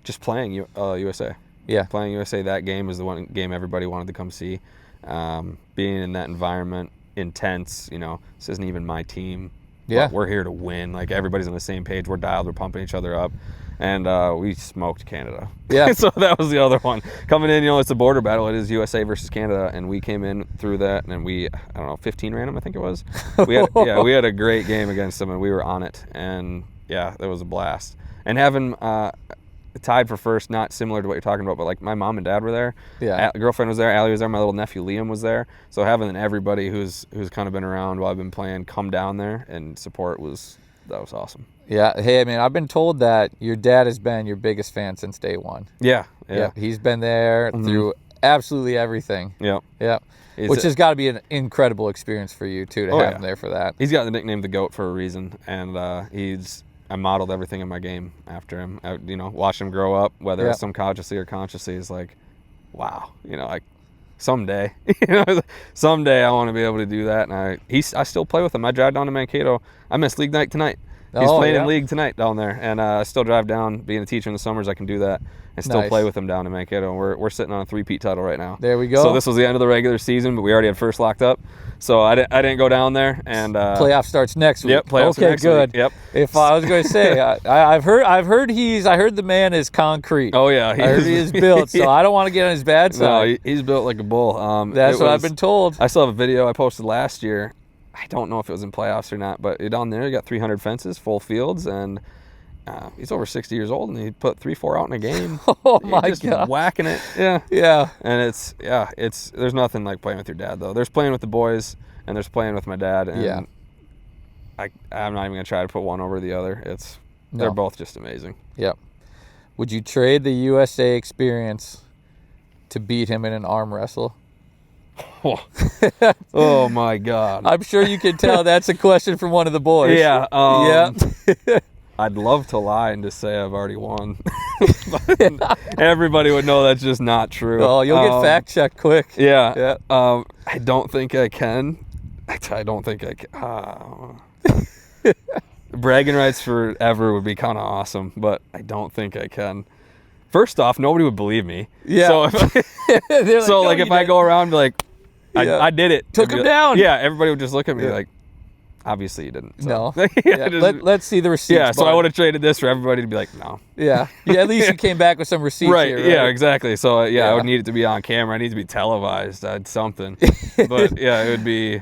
Just playing USA. Yeah. Playing USA, that game was the one game everybody wanted to come see. Being in that environment, intense, this isn't even my team. Yeah. We're here to win. Everybody's on the same page. We're dialed. We're pumping each other up. And we smoked Canada. Yeah. So that was the other one. Coming in, it's a border battle. It is USA versus Canada. And we came in through that, and we, 15 random, I think it was. We had a great game against them, and we were on it. And, that was a blast. And having tied for first, not similar to what you're talking about, but my mom and dad were there. Yeah. Girlfriend was there. Allie was there. My little nephew Liam was there. So having everybody who's kind of been around while I've been playing come down there and support that was awesome. Yeah. Hey, I mean, I've been told that your dad has been your biggest fan since day one. Yeah. He's been there through absolutely everything. Yeah. Which has got to be an incredible experience for you too to have him there for that. He's got the nickname the GOAT for a reason, and I modeled everything in my game after him. Watched him grow up, whether it's subconsciously or consciously, is wow. Someday, someday I want to be able to do that. And I still play with him. I drive down to Mankato. I missed league night tonight. He's playing in league tonight down there, and I still drive down. Being a teacher in the summers, I can do that and still play with him down in Mankato. And we're sitting on a 3-peat title right now. There we go. So this was the end of the regular season, but we already had first locked up. So I didn't go down there, and playoff starts next week. Yep, playoffs are next week. Yep. If I was going to say, I heard the man is concrete. Oh yeah, I heard he is built. So I don't want to get on his bad side. No, he's built like a bull. That's what I've been told. I still have a video I posted last year. I don't know if it was in playoffs or not, but down there you got 300 fences, full fields, and he's over 60 years old, and he put 3-4 out in a game. Oh my God, whacking it. Yeah. And it's there's nothing like playing with your dad though. There's playing with the boys, and there's playing with my dad, and I'm not even gonna try to put one over the other. They're both just amazing. Yep. Would you trade the USA experience to beat him in an arm wrestle? Oh my God. I'm sure you can tell that's a question from one of the boys. Yeah. Yeah. I'd love to lie and just say I've already won. Everybody would know that's just not true. Oh, you'll get fact checked quick. Yeah. I don't think I can. I don't think I can. Bragging rights forever would be kind of awesome, but I don't think I can. First off, nobody would believe me. Yeah. So if I go around and be like, I did it. Took him down. Yeah, everybody would just look at me like, Obviously you didn't. No. So. Yeah, let's see the receipts. Yeah, so bud. I would have traded this for everybody to be like, no. Yeah. At least you came back with some receipts Right. here, right? Yeah, exactly. So Yeah. I would need it to be on camera. I need it to be televised. I'd something. But yeah, it would be.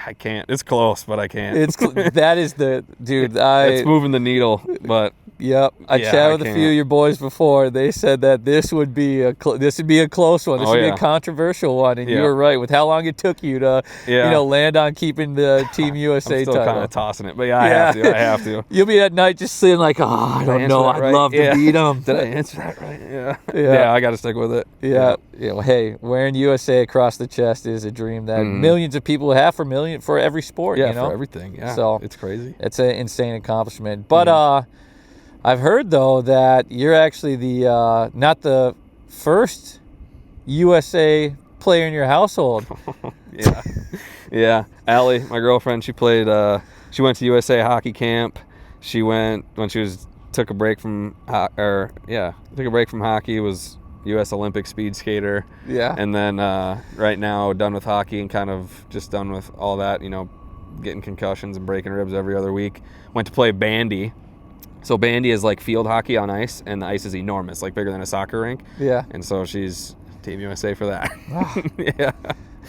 I can't. It's close, but I can't. That is the dude. It's moving the needle, but. Yep, I chatted with a few of your boys before. They said that this would be a close one. This would be a controversial one, and you were right with how long it took you to, land on keeping the Team USA I'm still title. kind of tossing it, but I have to. You'll be at night just sitting like, I don't know. I'd love to beat them. Did I answer that right? Yeah. I got to stick with it. Yeah. Well, hey, wearing USA across the chest is a dream that millions of people have for every sport. Yeah, for everything. Yeah, so it's crazy. It's an insane accomplishment, but I've heard, though, that you're actually the not the first USA player in your household. Yeah. Allie, my girlfriend, she played. She went to USA hockey camp. She went when she took a break from hockey. Was U.S. Olympic speed skater. Yeah. And then right now done with hockey and kind of just done with all that. Getting concussions and breaking ribs every other week. Went to play bandy. So bandy is like field hockey on ice, and the ice is enormous, like bigger than a soccer rink. Yeah. And so she's Team USA for that. Wow. Yeah.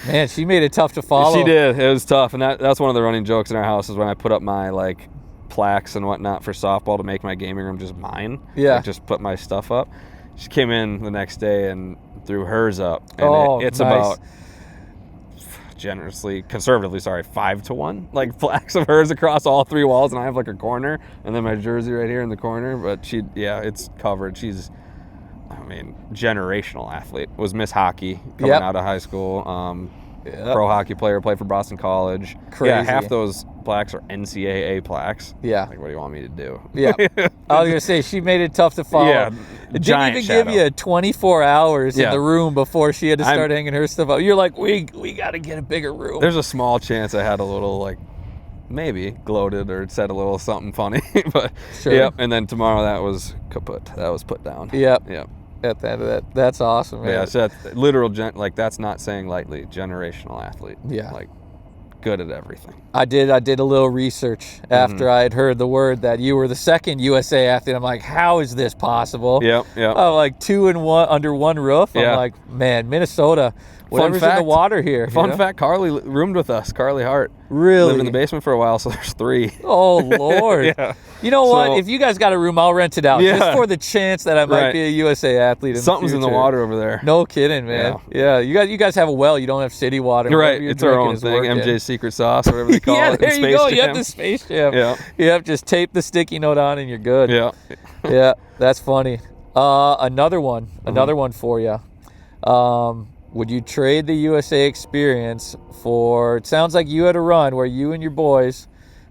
Man, she made it tough to follow. She did. It was tough, and that's one of the running jokes in our house is when I put up my plaques and whatnot for softball to make my gaming room just mine. Yeah. Just put my stuff up. She came in the next day and threw hers up, and it's nice. about conservatively, 5-1, plaques of hers across all three walls, and I have a corner, and then my jersey right here in the corner. But it's covered. She's, generational athlete. Was Miss Hockey coming out of high school. Pro hockey player, played for Boston College. Crazy. Yeah, half those plaques are NCAA plaques. Yeah. What do you want me to do? Yeah. I was gonna say she made it tough to follow. Yeah. It didn't even give you 24 hours in the room before she had to start hanging her stuff up. You're like, we got to get a bigger room. There's a small chance I had a little maybe gloated or said a little something funny, but sure. Yep. And then tomorrow that was kaput. That was put down. Yep. Yep. At the end of that, that's awesome, man. Yeah, so that's literal, that's not saying lightly, generational athlete. Yeah. Good at everything. I did a little research after I had heard the word that you were the second USA athlete. I'm like, how is this possible? Yep. Oh, 2 and 1 under one roof. Yeah. I'm like, man, Minnesota, whatever's in the water here. Fun fact, Carly roomed with us, Carly Hart. Really? Lived in the basement for a while, so there's 3. Oh, Lord. Yeah. You know what? If you guys got a room, I'll rent it out just for the chance that I might be a USA athlete. Something's in the water over there. No kidding, man. Yeah. You guys have a well. You don't have city water. You're right. It's our own thing. MJ's secret sauce, whatever they call it. There you go. Jam. You have the Space Jam. Yeah. Yep. Just tape the sticky note on and you're good. Yeah. Yeah. That's funny. Another one for you. Would you trade the USA experience for? It sounds like you had a run where you and your boys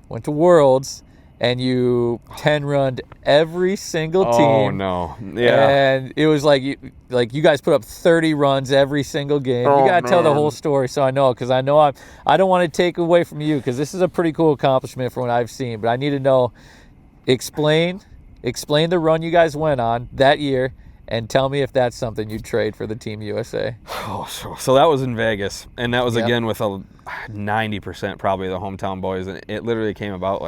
went to Worlds and you 10-runned every single team. Oh no! Yeah. And it was like you guys put up 30 runs every single game. You gotta tell the whole story so I know, because I know I don't want to take away from you, because this is a pretty cool accomplishment from what I've seen. But I need to know. Explain the run you guys went on that year. And tell me if that's something you'd trade for the Team USA. Oh, so that was in Vegas, and that was again with 90% probably the hometown boys, and it literally came about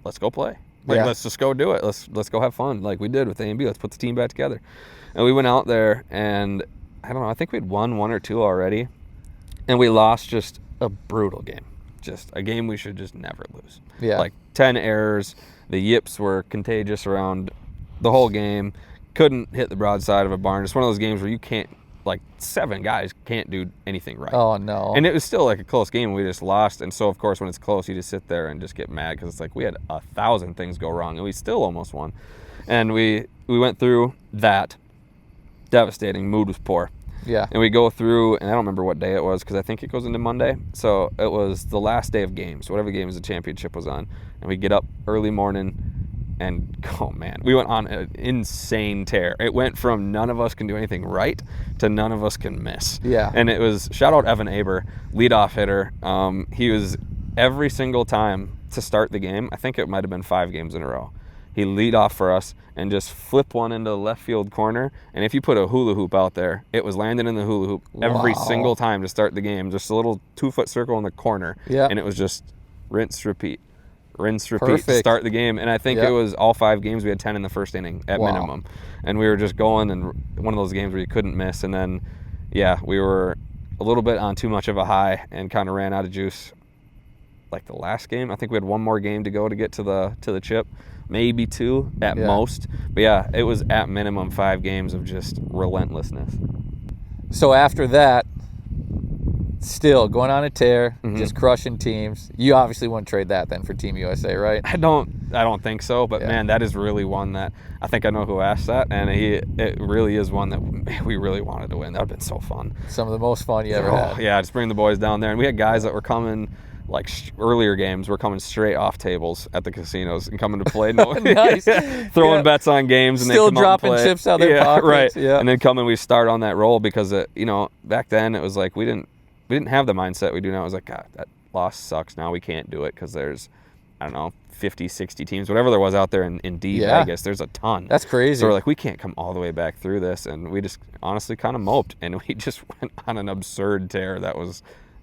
let's go play, let's just go do it, let's go have fun, like we did with A&B. Let's put the team back together, and we went out there, and I don't know, I think we'd won 1 or 2 already, and we lost just a brutal game, just a game we should just never lose. 10 errors, the yips were contagious around the whole game. Couldn't hit the broadside of a barn. It's one of those games where you can't, 7 guys can't do anything right. Oh, no. And it was still a close game. We just lost. And so, of course, when it's close, you just sit there and just get mad, because it's we had 1,000 things go wrong, and we still almost won. And we went through that. Devastating. Mood was poor. Yeah. And we go through, and I don't remember what day it was, because I think it goes into Monday. So it was the last day of games, whatever games the championship was on. And we get up early morning. And, oh, man, we went on an insane tear. It went from none of us can do anything right to none of us can miss. Yeah. And it was, shout out Evan Aber, leadoff hitter. He was every single time to start the game, I think it might have been 5 games in a row, he lead off for us and just flip one into the left field corner. And if you put a hula hoop out there, it was landing in the hula hoop every single time to start the game. Just a little 2-foot circle in the corner. Yeah. And it was just rinse, repeat to Perfect. start the game. And I think Yep. it was all 5 games. We had 10 in the first inning at Wow. minimum. And we were just going, and one of those games where you couldn't miss. And then, yeah, we were a little bit on too much of a high and kind of ran out of juice. Like the last game, I think we had one more game to go to get to the chip, maybe 2 at most. But yeah, it was at minimum 5 games of just relentlessness. So after that, still going on a tear, just crushing teams. You obviously wouldn't trade that then for Team USA, right? I don't think so, but man, that is really one that I think I know who asked that, and it really is one that we really wanted to win. That would have been so fun. Some of the most fun you ever had. Yeah, just bring the boys down there, and we had guys that were coming. Like earlier games, we're coming straight off tables at the casinos and coming to play. Nice. Throwing bets on games and still then dropping chips out of their pockets. Right. Yeah. And then we start on that roll because back then it was like we didn't have the mindset we do now. It was like, God, that loss sucks. Now we can't do it because there's, I don't know, 50, 60 teams, whatever there was out there in D Vegas. There's a ton. That's crazy. So we're like, we can't come all the way back through this, and we just honestly kind of moped, and we just went on an absurd tear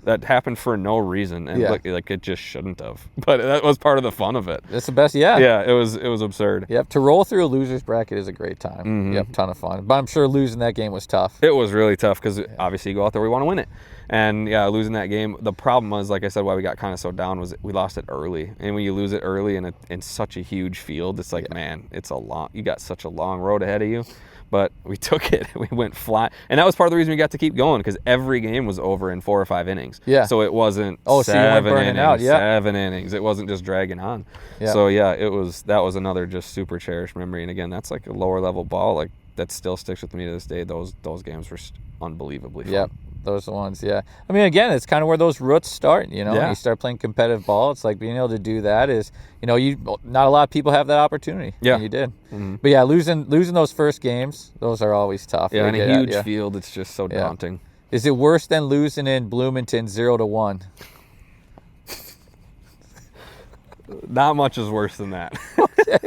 that happened for no reason, and like it just shouldn't have. But that was part of the fun of it. That's the best. Yeah. Yeah, it was absurd. Yep. To roll through a loser's bracket is a great time. Yep. Ton of fun. But I'm sure losing that game was tough. It was really tough because obviously you go out there, we want to win it. And yeah, losing that game, the problem was, like I said, why we got kind of so down was we lost it early. And when you lose it early in such a huge field, it's like, man, you got such a long road ahead of you. But we took it. We went flat. And that was part of the reason we got to keep going, because every game was over in 4 or 5 innings. Yeah. So it wasn't so you weren't burning innings, out. Yeah. 7 innings. It wasn't just dragging on. Yeah. So yeah, that was another just super cherished memory. And again, that's like a lower level ball. Like that still sticks with me to this day. Those games were unbelievably fun. Yep. Those are the ones, yeah. I mean, again, it's kind of where those roots start, When you start playing competitive ball, it's like being able to do that is, not a lot of people have that opportunity. Yeah. And you did. Mm-hmm. But yeah, losing those first games, those are always tough. Yeah, in a huge field, it's just so daunting. Is it worse than losing in Bloomington 0-1? Not much is worse than that. Okay.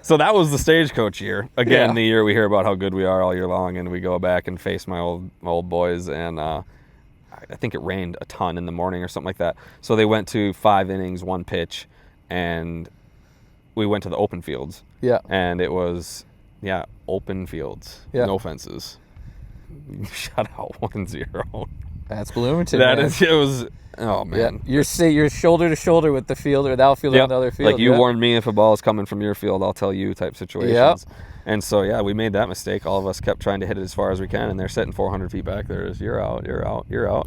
So that was the Stagecoach year. Again, the year we hear about how good we are all year long, and we go back and face my old boys, and I think it rained a ton in the morning or something like that. So they went to 5 innings, 1 pitch, and we went to the open fields. Yeah. And it was, open fields, no fences. Shut out 1-0. That's Bloomington. It was. Oh man, you're shoulder to shoulder with the fielder, the outfielder on the other field. Like you warned me, if a ball is coming from your field, I'll tell you type situations. Yep. And so we made that mistake. All of us kept trying to hit it as far as we can, and they're sitting 400 feet back there. You're out.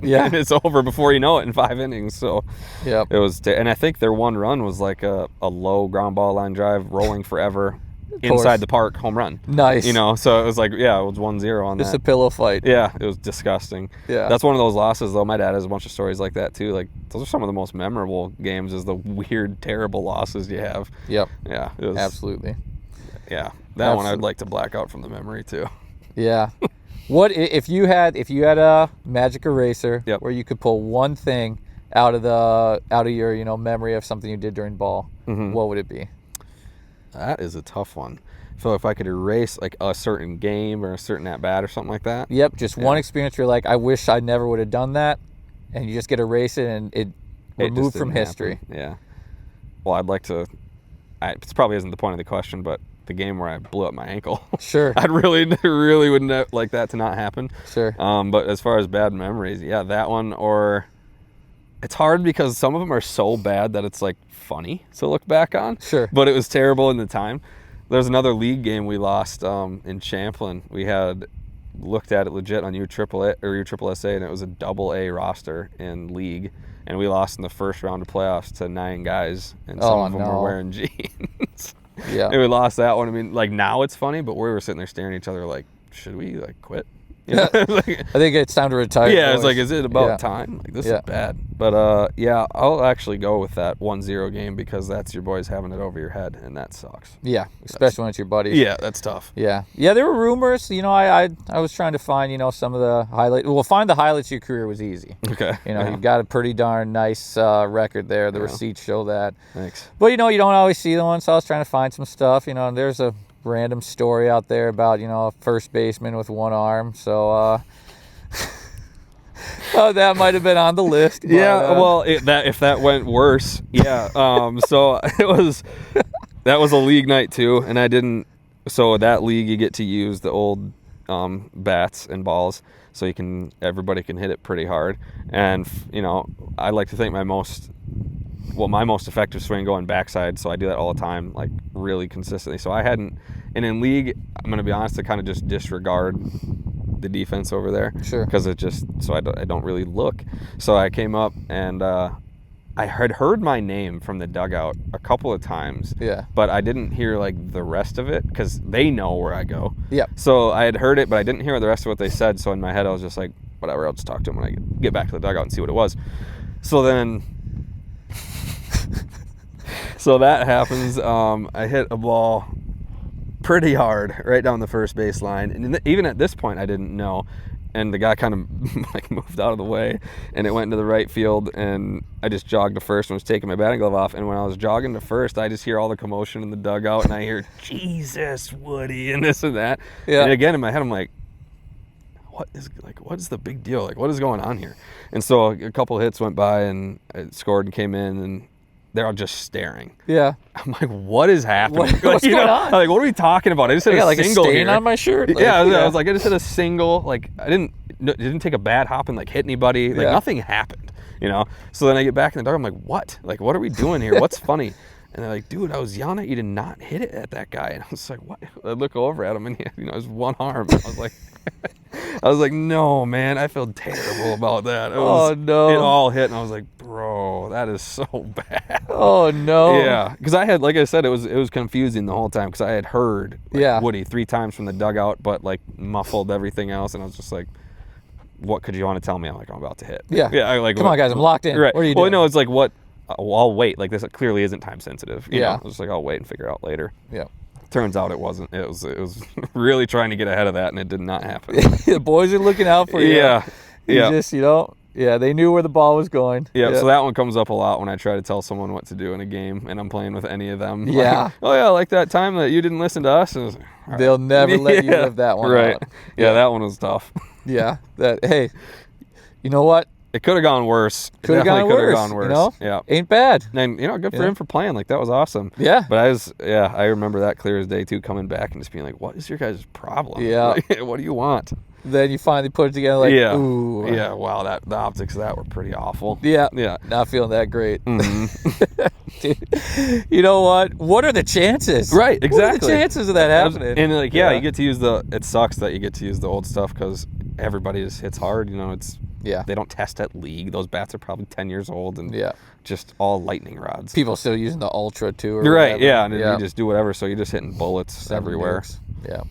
Yeah, and it's over before you know it in 5 innings. So it was, and I think their one run was like a low ground ball line drive, rolling forever. Inside the park, home run. Nice. So it was like, it was 1-0 on that. Just a pillow fight. Yeah, it was disgusting. Yeah. That's one of those losses, though. My dad has a bunch of stories like that, too. Like, those are some of the most memorable games, is the weird, terrible losses you have. Yep. Yeah. It was, absolutely. Yeah. That one I'd like to black out from the memory, too. Yeah. What if you had a magic eraser Yep. where you could pull one thing out of your memory of something you did during ball, what would it be? That is a tough one. So if I could erase like a certain game or a certain at-bat or something like that. Yep, just one experience where you're like, I wish I never would have done that, and you just get to erase it and it removed from history. Happen. Yeah. Well, I'd like to. It probably isn't the point of the question, but the game where I blew up my ankle. Sure. I'd really would like that to not happen. Sure. But as far as bad memories, that one, or it's hard because some of them are so bad that it's like funny to look back on. Sure. But it was terrible in the time. There's another league game we lost in Champlin. We had looked at it legit on UAAA or USSSA, and it was a AA roster in league, and we lost in the first round of playoffs to 9 guys, and some of them were wearing jeans. Yeah. And we lost that one. I mean, like now it's funny, but we were sitting there staring at each other like, should we like quit? I think it's time to retire. Yeah, it's like, is it about time? Like, this is bad. But I'll actually go with that 1-0 game because that's your boys having it over your head, and that sucks. Yeah, especially when it's your buddies. Yeah, that's tough. Yeah, there were rumors. I was trying to find some of the highlights. Well, find the highlights of your career was easy. Okay. You've got a pretty darn nice record there. The receipts show that. Thanks. But you don't always see the ones. So I was trying to find some stuff. There's a random story out there about a first baseman with one arm. So Oh, that might have been on the list. But, Yeah, well, if that went worse, yeah. So that was a league night too, and I didn't. So that league, you get to use the old bats and balls, so everybody can hit it pretty hard. And I like to think my most effective swing going backside, so I do that all the time, like really consistently. So I hadn't, and in league, I'm gonna be honest, I kind of just disregard the defense over there, Sure, because it just, so I don't really look. So I came up and I had heard my name from the dugout a couple of times, yeah, but I didn't hear like the rest of it because they know where I go. yeah, So I had heard it, but I didn't hear the rest of what they said. So in my head, I was just like, whatever, I'll just talk to them when I get back to the dugout and see what it was. So then, so that happens. I hit a ball pretty hard right down the first base line. And even at this point, I didn't know. And the guy kind of like moved out of the way, and it went into the right field, and I just jogged to first and was taking my batting glove off. And when I was jogging to first, I just hear all the commotion in the dugout, and I hear, Jesus, Woody, and this and that. Yeah. And again, in my head, I'm like, what's the big deal? Like, what is going on here? And so a couple hits went by, and I scored and came in, and they're all just staring. yeah. I'm like, what is happening? What's going on? Like, what are we talking about? I just hit I got a like single a stain here. on my shirt. Like, Yeah, I was like, I just hit a single. Like, I didn't take a bad hop and like hit anybody. Like, Yeah. nothing happened, So then I get back in the dark. I'm like, what? Like, what are we doing here? What's funny? And they're like, dude, I was yelling at you to not hit it at that guy. And I was like, what? I look over at him, and he had, it was one arm. I was like, no, man, I feel terrible about that. Oh, no. It all hit, and I was like, bro, that is so bad. Oh no. Yeah, because I had, like I said, it was confusing the whole time because I had heard Woody 3 times from the dugout, but like muffled everything else, and I was just like, "What could you want to tell me?" I'm like, "I'm about to hit." Yeah. Yeah. Come on, guys, I'm locked in. Right. What are you doing? Well, no, it's like what? I'll wait. Like this clearly isn't time sensitive. You Yeah. know? I was like, I'll wait and figure out later. Yeah. Turns out it wasn't. It was really trying to get ahead of that, and it did not happen. The boys are looking out for you. Yeah. You Yeah. just, yeah, they knew where the ball was going. Yeah, so that one comes up a lot when I try to tell someone what to do in a game and I'm playing with any of them. Yeah. Like, oh, yeah, like that time that you didn't listen to us. And I was like, all right. They'll never let you live that one Right. out. Yeah, that one was tough. Yeah. Hey, you know what? It could have gone worse. Could have gone Definitely worse. gone worse. Yeah. Ain't bad. And, good for Yeah. him for playing. Like, that was awesome. Yeah. But I remember that clear as day, too, coming back and just being like, what is your guys' problem? Yeah. Like, what do you want? Then you finally put it together like, Yeah. ooh. Yeah, wow, the optics of that were pretty awful. Yeah. Yeah. Not feeling that great. Mhm. Dude, you know what? What are the chances? Right, exactly. What are the chances of that happening? And like, you get to use it sucks that you get to use the old stuff because everybody just hits hard. They don't test at league. Those bats are probably 10 years old and just all lightning rods. People still using the Ultra too. Or right, whatever. yeah. And then you just do whatever. So you're just hitting bullets 7 everywhere. nukes. Yeah.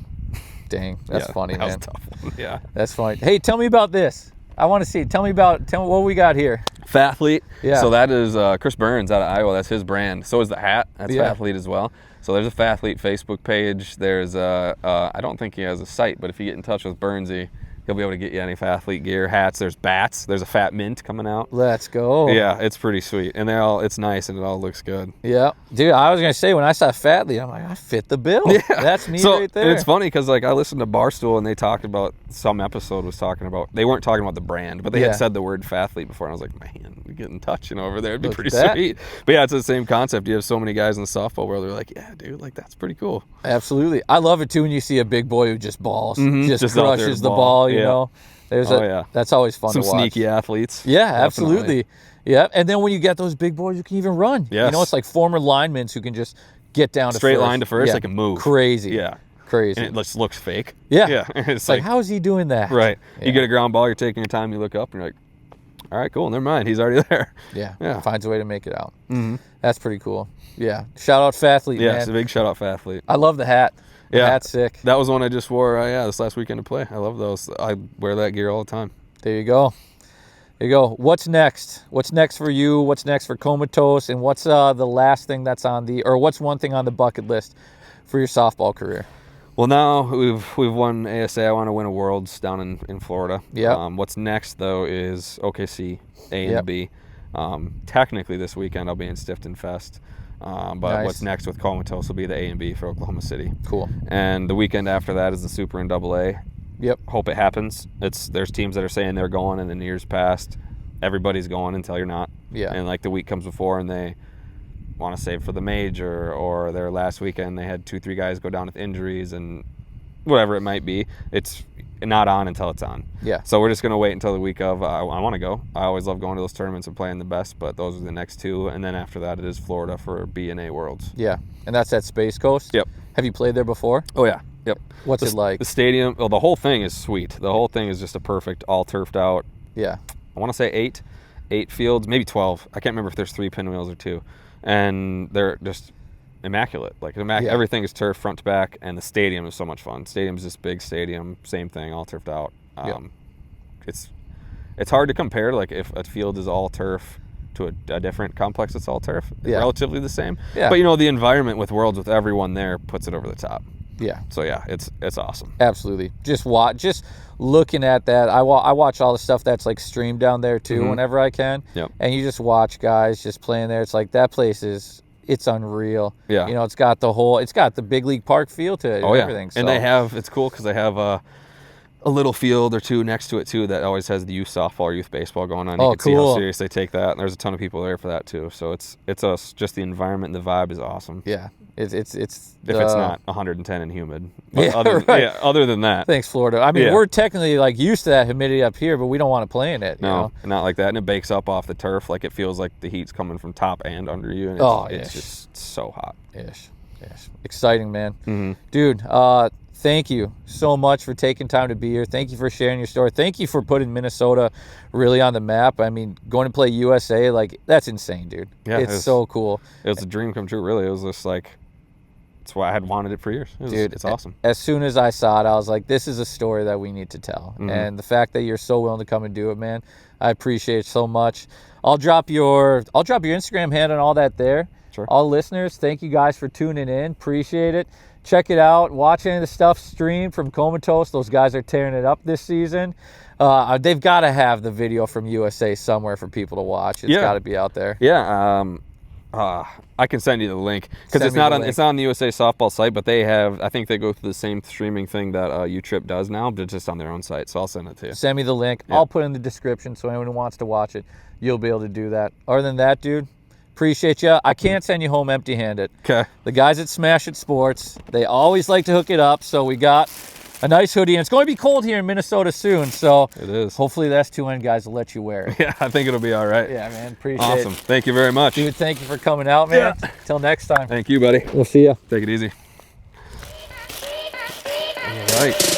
Dang, that's funny, that man. was a tough one. Yeah. That's funny. Hey, tell me about this. I want to see. Tell me what we got here. Fathlete. Yeah. So that is Chris Burns out of Iowa. That's his brand. So is the hat. That's Fathlete as well. So there's a Fathlete Facebook page. There's I don't think he has a site, but if you get in touch with Burnsy, he'll be able to get you any Fathlete gear, hats. There's bats. There's a Fat Mint coming out. Let's go. Yeah, it's pretty sweet, and it's nice, and it all looks good. Yeah, dude. I was gonna say when I saw Fathlete, I'm like, I fit the bill. Yeah, that's me so, right there. And it's funny because I listened to Barstool, and they talked about some episode was talking about they weren't talking about the brand, but they had said the word Fathlete before, and I was like, man, we get in touch, over there, it'd be pretty sweet. But yeah, it's the same concept. You have so many guys in the softball world. They're like, yeah, dude, like that's pretty cool. Absolutely, I love it too when you see a big boy who just balls, just crushes the ball. You know. That's always fun to watch. Some sneaky athletes. Yeah, absolutely. Yeah, and then when you get those big boys who can even run. Yes. It's like former linemen who can just get down to straight first. line to first, they can move. Crazy. Yeah. Crazy. And it just looks fake. Yeah. Yeah. It's like, how is he doing that? Right. Yeah. You get a ground ball, you're taking your time, you look up, and you're like, all right, cool, never mind, he's already there. Yeah. Finds a way to make it out. Mm-hmm. That's pretty cool. Yeah. Shout out Fathlete, man. It's a big shout out Fathlete. I love the hat. The hat's sick. That was one I just wore this last weekend to play. I love those. I wear that gear all the time. There you go. There you go. What's next? What's next for you? What's next for Comatose? And what's the last thing that's what's one thing on the bucket list for your softball career? Well, now we've won ASA. I want to win a Worlds down in Florida. Yeah. What's next though is OKC A and B. Technically this weekend I'll be in Stifton Fest. But Nice. What's next with Comatose will be the A and B for Oklahoma City. Cool. And the weekend after that is the Super in AA. Yep. Hope it happens. There's teams that are saying they're going, and in years past, everybody's going until you're not. Yeah. And like the week comes before, and they want to save for the major, or their last weekend they had 2-3 guys go down with injuries, and whatever it might be, it's not on until it's on. Yeah. So we're just going to wait until the week of. I want to go. I always love going to those tournaments and playing the best, but those are the next 2. And then after that, it is Florida for B and A Worlds. Yeah. And that's at Space Coast? Yep. Have you played there before? Oh, yeah. Yep. What's it like? The stadium, well, the whole thing is sweet. The whole thing is just a perfect, all turfed out. Yeah. I want to say 8 fields, maybe 12. I can't remember if there's 3 pinwheels or 2. And they're just immaculate. Like everything is turf front to back, and the stadium is so much fun. Stadium's this big stadium, same thing, all turfed out. It's hard to compare. Like if a field is all turf to a different complex that's all turf, it's relatively the same. Yeah. But the environment with Worlds with everyone there puts it over the top. Yeah. So it's awesome. Absolutely. Just looking at that. I watch all the stuff that's like streamed down there too, whenever I can. Yep. And you just watch guys just playing there. It's like that place it's unreal. Yeah. It's got the big league park feel to it. Oh and yeah. everything. So. And it's cool because they have a little field or 2 next to it too that always has the youth softball or youth baseball going on. You can see how serious they take that, and there's a ton of people there for that too. So it's just the environment and the vibe is awesome. Yeah. It's if it's not 110 and humid. But Yeah, other than that. Thanks, Florida. I mean, we're technically like used to that humidity up here, but we don't want to play in it. No, not like that. And it bakes up off the turf. Like it feels like the heat's coming from top and under you. And it's just so hot. Ish. Exciting, man. Mm-hmm. Dude, thank you so much for taking time to be here. Thank you for sharing your story. Thank you for putting Minnesota really on the map. I mean, going to play USA, like, that's insane, dude. Yeah, it's so cool. It was a dream come true, really. It was just like, it's why I had wanted it for years. It's awesome. As soon as I saw it, I was like, this is a story that we need to tell. Mm-hmm. And the fact that you're so willing to come and do it, man, I appreciate it so much. I'll drop your Instagram handle and all that there. Sure. All listeners, thank you guys for tuning in. Appreciate it. Check it out. Watch any of the stuff streamed from Comatose. Those guys are tearing it up this season. They've got to have the video from USA somewhere for people to watch. It's got to be out there. Yeah. I can send you the link because it's not on the USA softball site, but I think they go through the same streaming thing that UTrip does now, but just on their own site. So I'll send it to you. Send me the link. Yeah. I'll put it in the description so anyone who wants to watch it, you'll be able to do that. Other than that, dude, appreciate you. I can't send you home empty-handed. Okay. The guys at Smash It Sports, they always like to hook it up. So we got a nice hoodie, and it's going to be cold here in Minnesota soon. So it is. Hopefully the S2N guys will let you wear it. Yeah, I think it'll be all right. Yeah, man. Appreciate it. Awesome. Thank you very much. Dude, thank you for coming out, man. Yeah. Till next time. Thank you, buddy. We'll see you. Take it easy. All right.